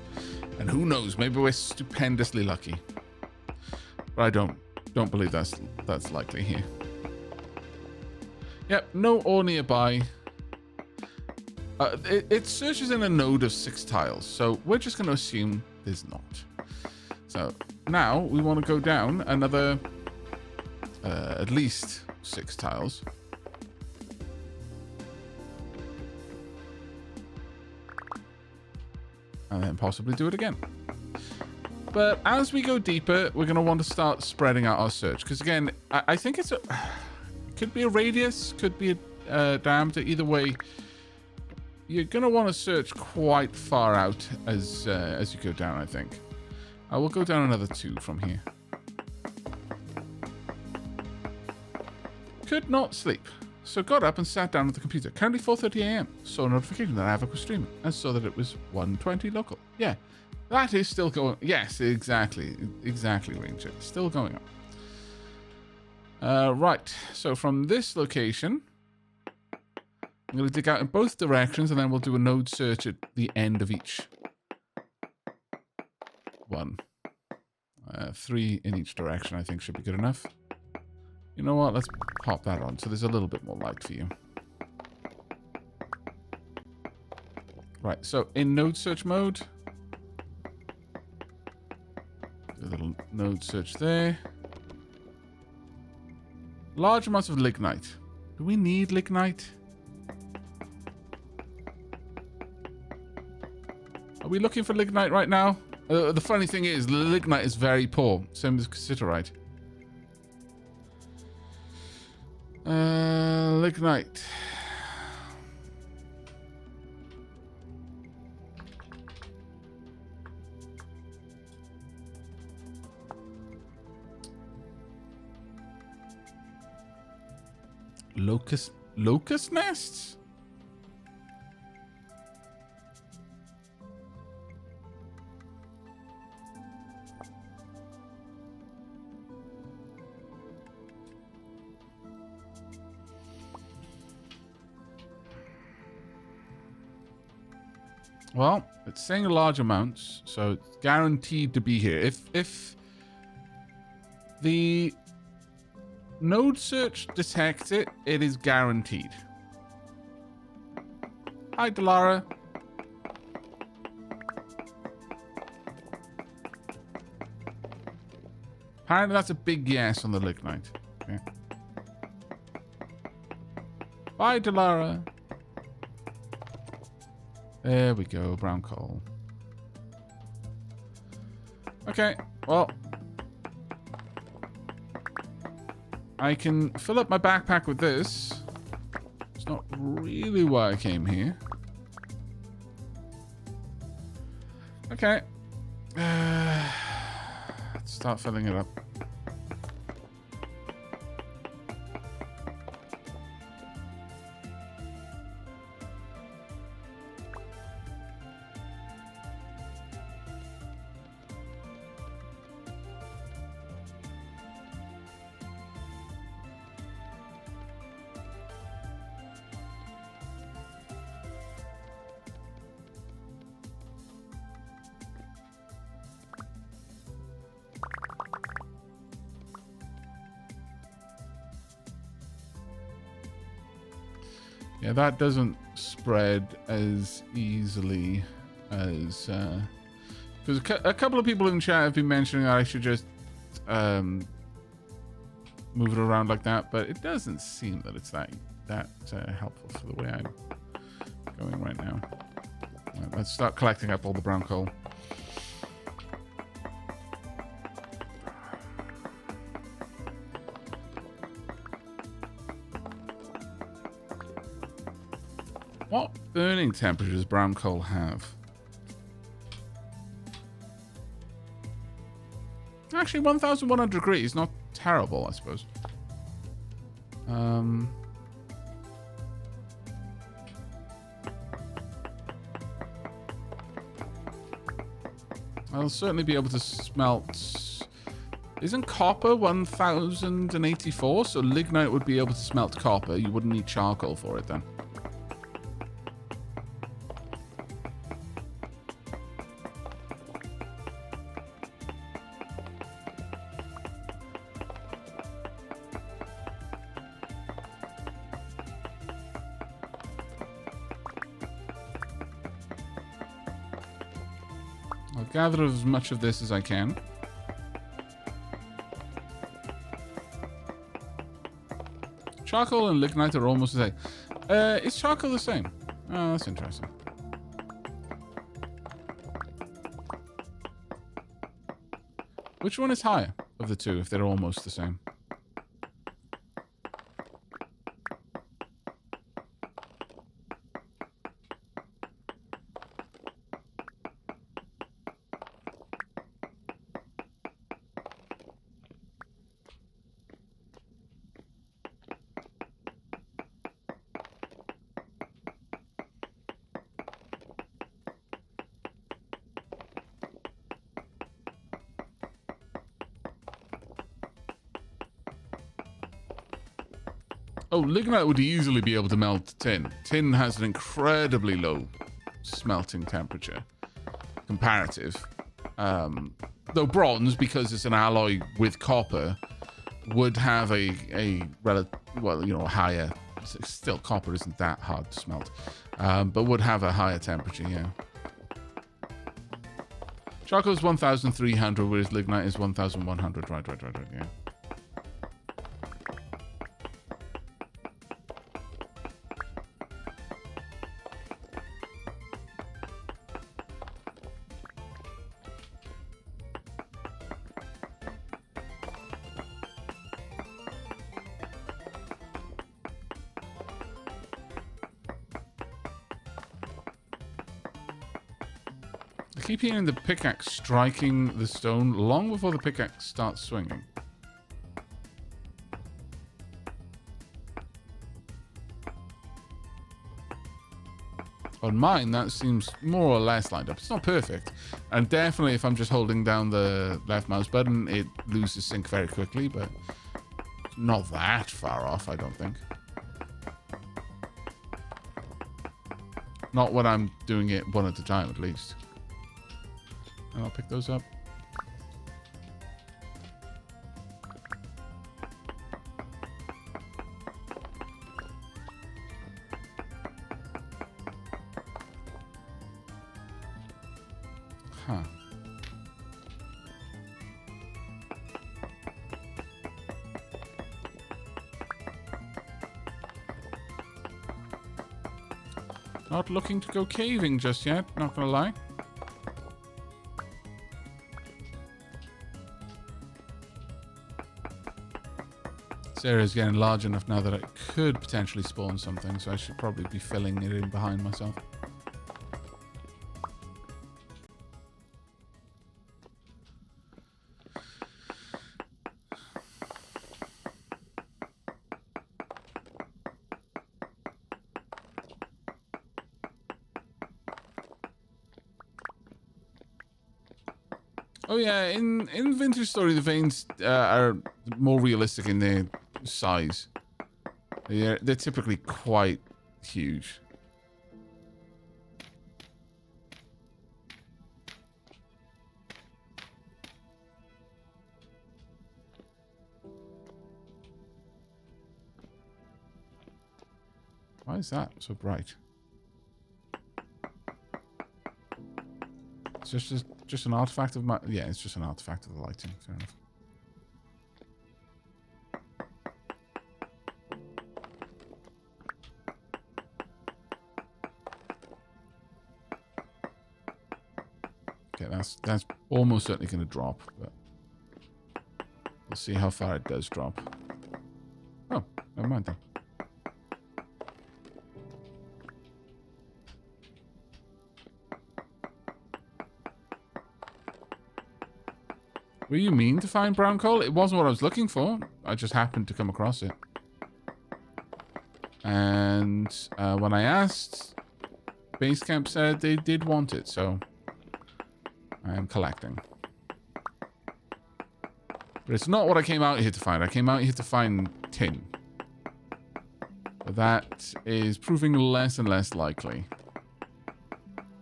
And who knows, maybe we're stupendously lucky. But I don't believe that's likely here. Yep, no ore nearby. It searches in a node of 6 tiles, so we're just going to assume there's not. So now we want to go down another at least 6 tiles. And then possibly do it again. But as we go deeper, we're going to want to start spreading out our search. Because again, I think it could be a radius, could be a diameter. Either way, you're going to want to search quite far out as you go down, I think. I will go down another 2 from here. Could not sleep. So got up and sat down at the computer. Currently 4:30 a.m. Saw a notification that Aavak was streaming and saw that it was 1:20 local. Yeah, that is still going. Yes, exactly, Ranger. Still going on. Right. So from this location, I'm going to dig out in both directions, and then we'll do a node search at the end of each one. 3 in each direction, I think, should be good enough. You know what? Let's pop that on so there's a little bit more light for you. Right, so in node search mode, do a little node search there. Large amounts of lignite. Do we need lignite? Are we looking for lignite right now? The funny thing is, lignite is very poor. Same as cassiterite. Lignite. Locust nests? Well, it's saying large amounts, so it's guaranteed to be here. If the node search detects it, it is guaranteed. Hi, Delara. Apparently that's a big yes on the lignite. Okay. Bye, Delara. There we go, brown coal. Okay, well, I can fill up my backpack with this. It's not really why I came here. Okay. Let's start filling it up. Yeah, that doesn't spread as easily as... Because a couple of people in chat have been mentioning that I should just move it around like that, but it doesn't seem that it's that helpful for the way I'm going right now. Right, let's start collecting up all the brown coal. What burning temperature does brown coal have? Actually, 1,100 degrees, not terrible, I suppose. I'll certainly be able to smelt... Isn't copper 1,084? So lignite would be able to smelt copper. You wouldn't need charcoal for it then. Gather as much of this as I can. Charcoal and lignite are almost the same. Is charcoal the same? Oh, that's interesting. Which one is higher of the two if they're almost the same? Oh, lignite would easily be able to melt tin. Tin has an incredibly low smelting temperature. Comparative. Though bronze, because it's an alloy with copper, would have a higher... Still, copper isn't that hard to smelt. But would have a higher temperature, yeah. Charcoal is 1,300, whereas lignite is 1,100. Right, yeah. I keep hearing the pickaxe striking the stone long before the pickaxe starts swinging. On mine, that seems more or less lined up. It's not perfect. And definitely if I'm just holding down the left mouse button, it loses sync very quickly, but not that far off, I don't think. Not when I'm doing it one at a time, at least. And I'll pick those up. Huh. Not looking to go caving just yet, not gonna lie. This area is getting large enough now that it could potentially spawn something, so I should probably be filling it in behind myself. Oh yeah, in Vintage Story, the veins are more realistic in their size. They're typically quite huge. Why is that so bright? just an artifact of my... Yeah, it's just an artifact of the lighting. Fair enough. Okay, that's almost certainly going to drop, but we'll see how far it does drop. Oh, never mind then. What do you mean to find brown coal? It wasn't what I was looking for. I just happened to come across it. And when I asked, base camp said they did want it, so I am collecting. But it's not what I came out here to find. I came out here to find tin. But that is proving less and less likely.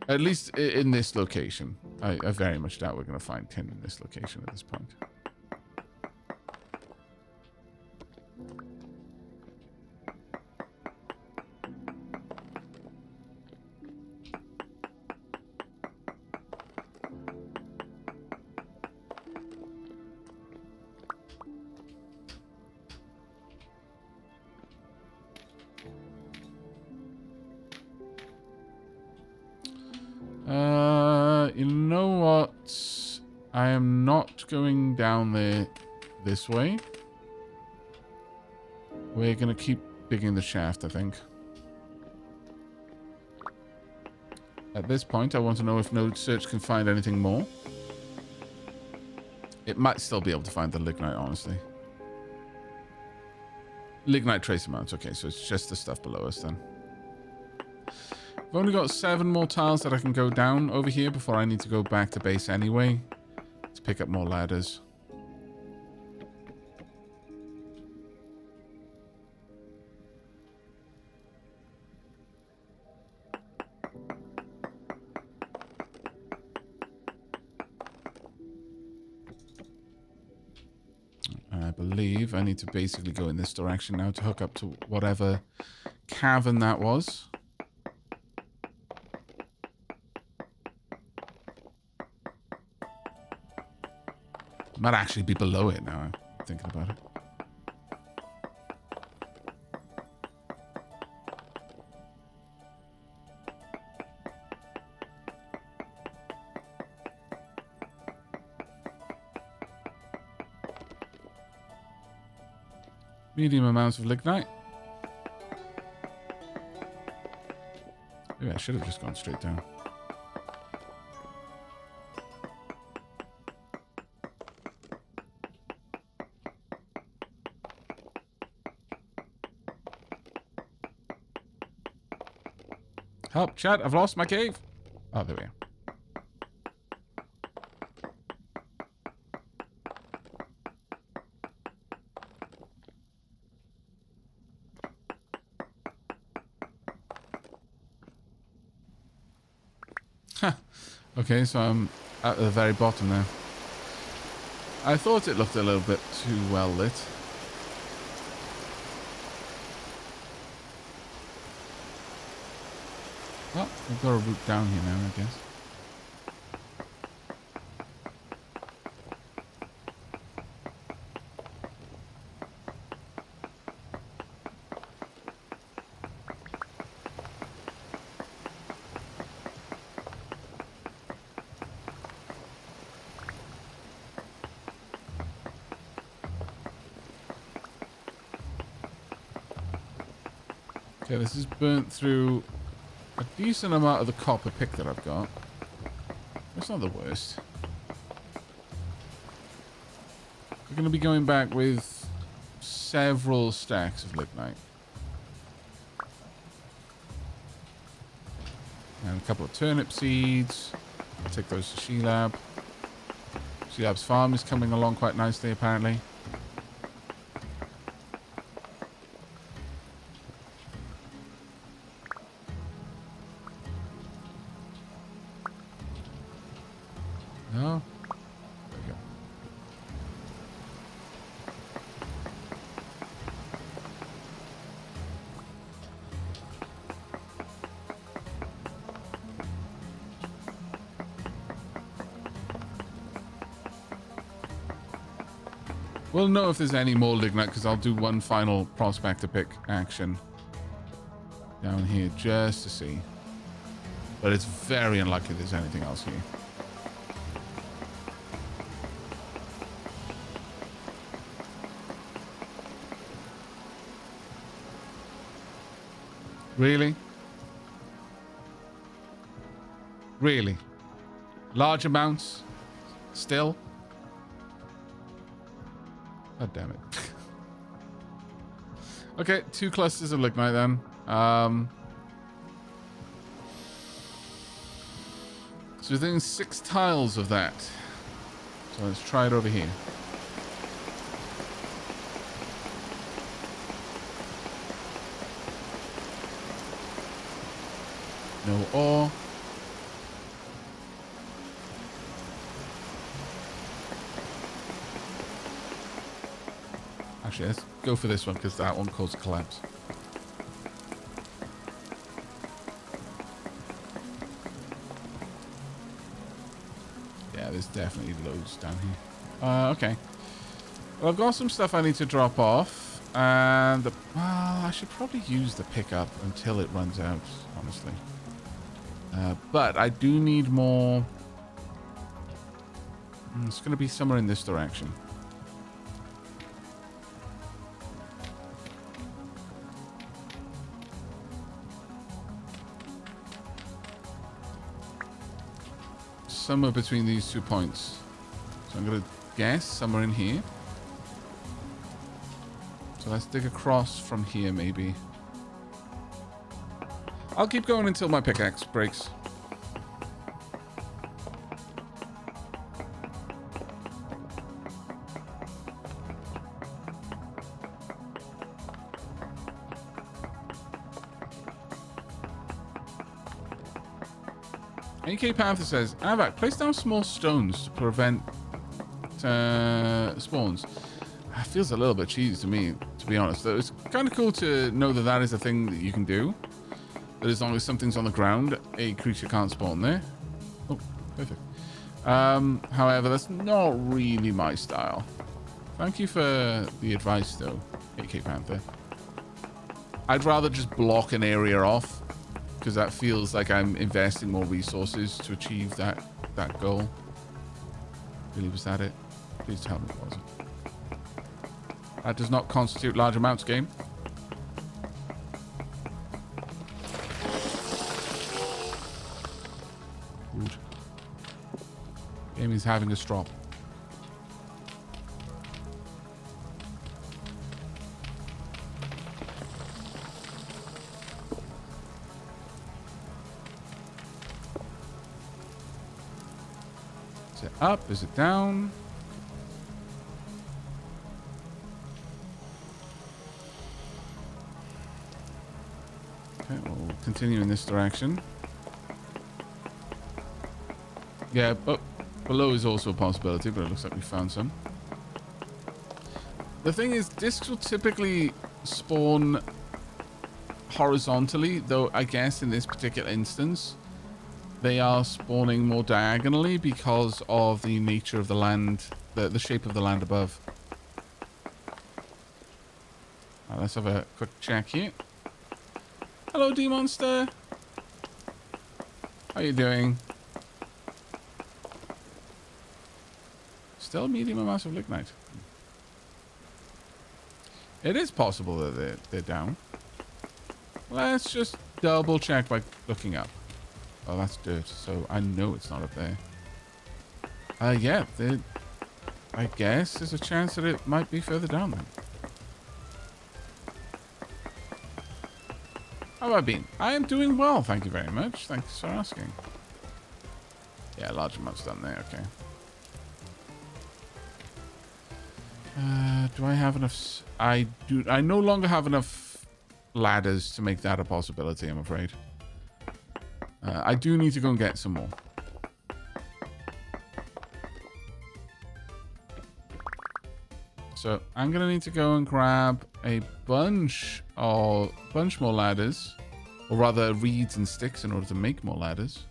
At least in this location. I very much doubt we're going to find tin in this location at this point. You know what? I am not going down there this way. We're going to keep digging the shaft, I think. At this point, I want to know if Node Search can find anything more. It might still be able to find the lignite, honestly. Lignite trace amounts. Okay, so it's just the stuff below us then. I've only got 7 more tiles that I can go down over here before I need to go back to base anyway to pick up more ladders. I believe I need to basically go in this direction now to hook up to whatever cavern that was. Might actually be below it now, I'm thinking about it. Medium amounts of lignite. Maybe I should have just gone straight down. Help, chat, I've lost my cave. Oh, there we are. Huh. Okay, so I'm at the very bottom now. I thought it looked a little bit too well lit. Well, we've got a route down here now, I guess. Okay, this is burnt through a decent amount of the copper pick that I've got. It's not the worst. We're going to be going back with several stacks of lignite. And a couple of turnip seeds. I'll take those to Sheelab. Sheelab's farm is coming along quite nicely, apparently. No? There we go. We'll know if there's any more lignite because I'll do one final prospector pick action down here just to see. But it's very unlikely there's anything else here. Really? Really? Large amounts? Still? God damn it. Okay, 2 clusters of lignite then. So within 6 tiles of that. So let's try it over here. No ore. Actually, let's go for this one because that one caused a collapse. Yeah, there's definitely loads down here. Okay. Well, I've got some stuff I need to drop off. And, well, I should probably use the pickup until it runs out, honestly. But I do need more. It's going to be somewhere in this direction. Somewhere between these 2 points. So I'm going to guess somewhere in here. So let's dig across from here, maybe. I'll keep going until my pickaxe breaks. AK Panther says, Aavak, place down small stones to prevent spawns. It feels a little bit cheesy to me, to be honest. Though it's kind of cool to know that that is a thing that you can do. That as long as something's on the ground, a creature can't spawn there. Oh, perfect. However, that's not really my style. Thank you for the advice, though, AK Panther. I'd rather just block an area off, because that feels like I'm investing more resources to achieve that goal. Really, was that it? Please tell me it wasn't. That does not constitute large amounts, game. Good. Game is having a strop. Is it up? Is it down? Okay, we'll continue in this direction. Yeah, but below is also a possibility, but it looks like we found some. The thing is, discs will typically spawn horizontally, though I guess in this particular instance, they are spawning more diagonally because of the nature of the land, the shape of the land above. Right, let's have a quick check here. Hello, D-Monster. How you doing? Still medium amounts of lignite. It is possible that they're down. Let's just double check by looking up. Oh, that's dirt, so I know it's not up there. Yeah, I guess there's a chance that it might be further down then. How have I been? I am doing well, thank you very much. Thanks for asking. Yeah, large amounts done there, okay. Do I have enough? I no longer have enough ladders to make that a possibility, I'm afraid. I do need to go and get some more. So I'm gonna need to go and grab a bunch more ladders, or rather reeds and sticks, in order to make more ladders.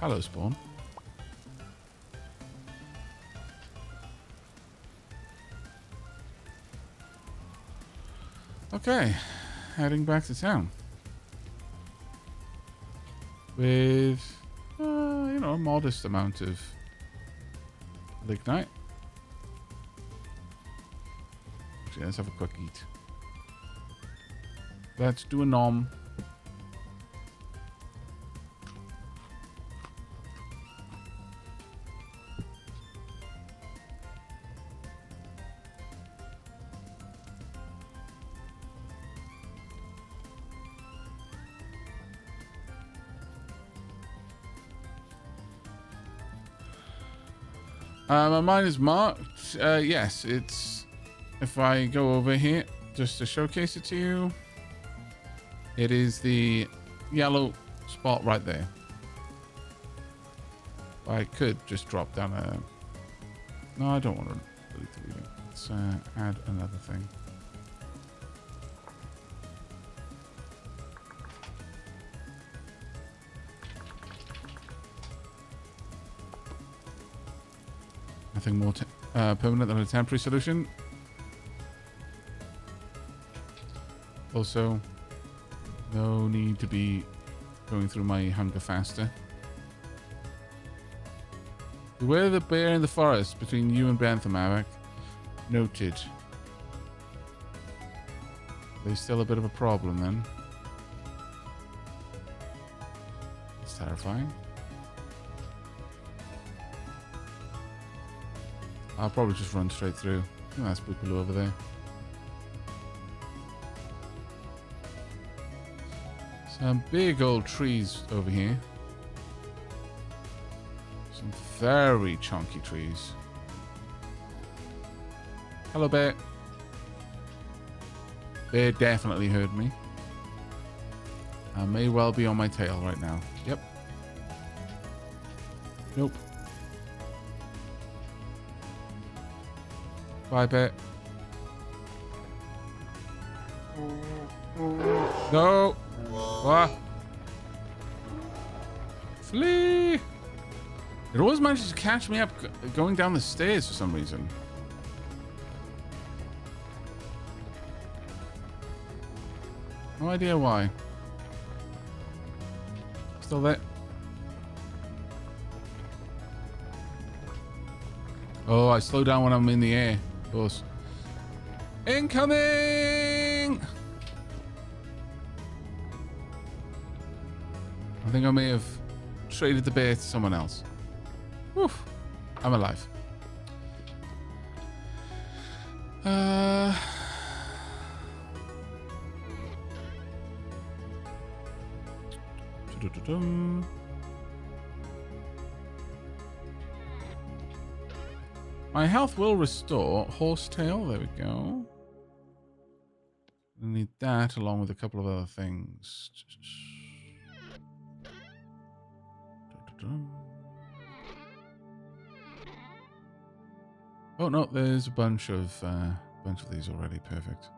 Hello, spawn. Okay, heading back to town. With, you know, a modest amount of lignite. Actually, let's have a quick eat. Let's do a nom. My mine is marked. Yes, it's... If I go over here, just to showcase it to you, it is the yellow spot right there. I could just drop down a... No, I don't want to delete the reading. Let's add another thing. Nothing more permanent than a temporary solution. Also, no need to be going through my hunger faster. Beware the bear in the forest between you and Bentham, Aavak. Noted. There's still a bit of a problem then. It's terrifying. I'll probably just run straight through. Oh, that's people over there. Some big old trees over here. Some very chunky trees. Hello, bear. Bear definitely heard me. I may well be on my tail right now. Yep. Nope. Bye, bear. No. What? Flee! It always manages to catch me up going down the stairs for some reason. No idea why. Still there. Oh, I slow down when I'm in the air. Of course. Incoming! I think I may have traded the bear to someone else. Woof. I'm alive. My health will restore. Horsetail, there we go. I need that along with a couple of other things. Oh no, there's a bunch of these already. Perfect.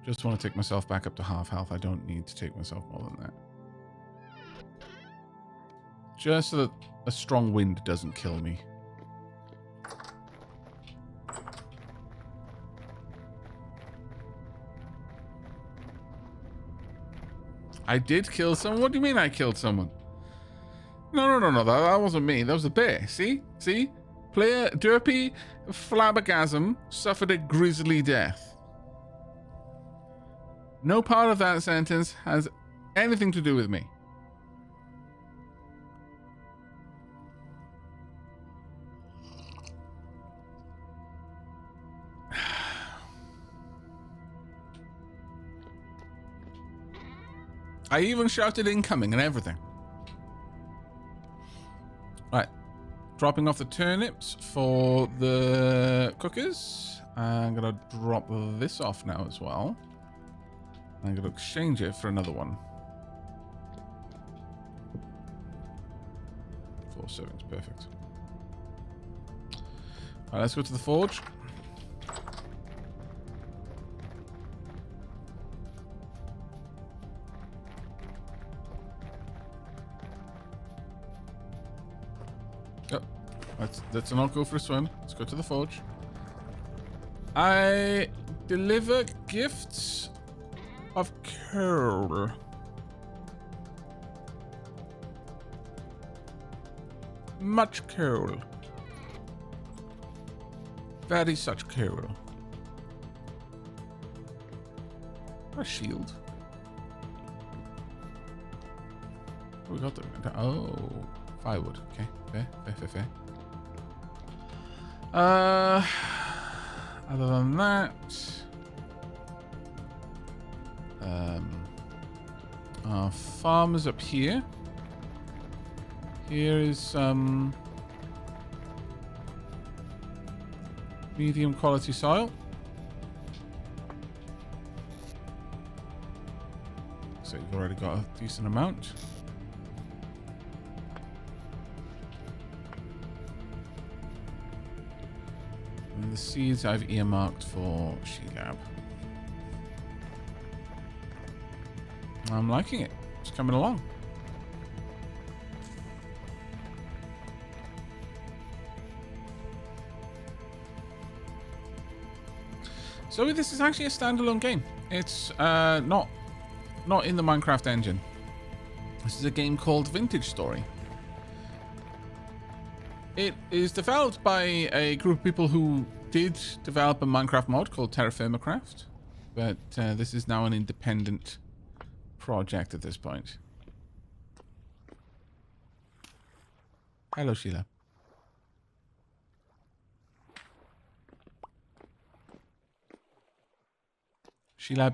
Just want to take myself back up to half health. I don't need to take myself more than that. Just so that a strong wind doesn't kill me. I did kill someone? What do you mean I killed someone? No. That wasn't me. That was the bear. See? See? Player Derpy Flabbergasm suffered a grisly death. No part of that sentence has anything to do with me. I even shouted incoming and everything. Right. Dropping off the turnips for the cookers. I'm going to drop this off now as well. I'm going to exchange it for another one. 4 servings, perfect. Alright, let's go to the forge. Oh, Let's not go for a swim. Let's go to the forge. I deliver gifts of coal. Much coal. Very such coal. A shield. Oh, we got the... Oh, firewood. Okay, fair. Other than that... our farm is up here. Here is some... medium quality soil. So you've already got a decent amount. And the seeds I've earmarked for Sheelab. I'm liking it. It's coming along. So this is actually a standalone game. It's not in the Minecraft engine. This is a game called Vintage Story. It is developed by a group of people who did develop a Minecraft mod called Terra Firmacraft, but this is now an independent project at this point. Hello, Sheila.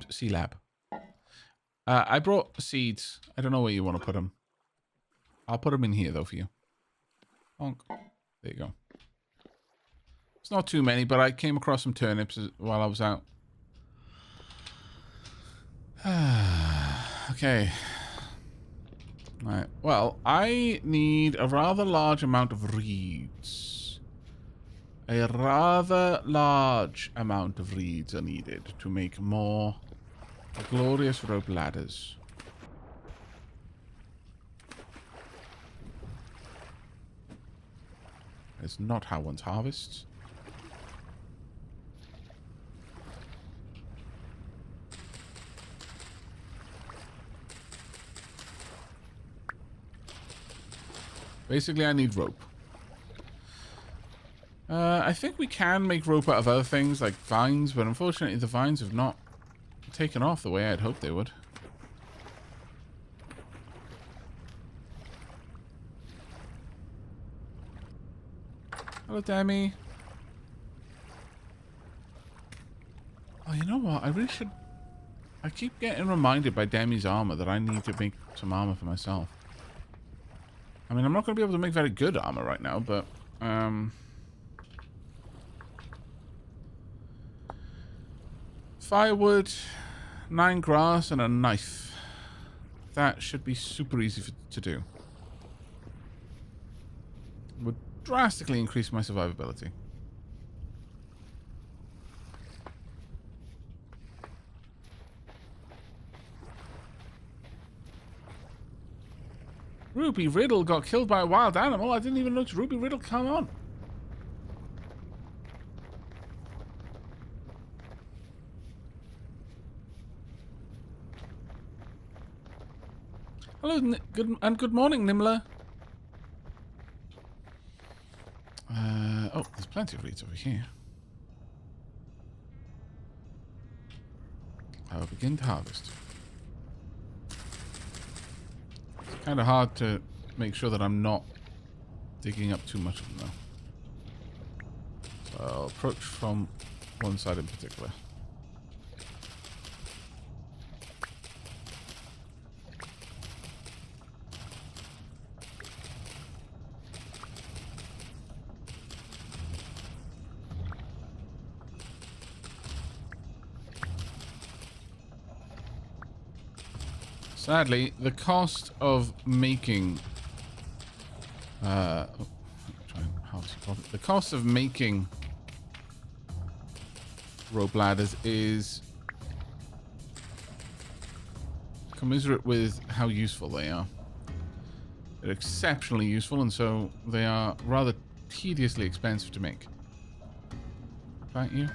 C-Lab. I brought seeds. I don't know where you want to put them. I'll put them in here, though, for you. Bonk. There you go. It's not too many, but I came across some turnips while I was out. Okay. Right. Well, I need a rather large amount of reeds. A rather large amount of reeds are needed to make more glorious rope ladders. It's not how one's harvests. Basically, I need rope. I think we can make rope out of other things like vines, but unfortunately the vines have not taken off the way I'd hoped they would. Hello, Demi. Oh, you know what? I really should... I keep getting reminded by Demi's armor that I need to make some armor for myself. I mean, I'm not going to be able to make very good armor right now, but... firewood, 9 grass, and a knife. That should be super easy to do. Would drastically increase my survivability. Ruby Riddle got killed by a wild animal. I didn't even notice Ruby Riddle come on. Hello, good morning, Nimla. Oh, there's plenty of reeds over here. I will begin to harvest. It's kind of hard to make sure that I'm not digging up too much of them, though. So I'll approach from one side in particular. Sadly, the cost of making the cost of making rope ladders is commensurate with how useful they are. They're exceptionally useful, and so they are rather tediously expensive to make. Can't you?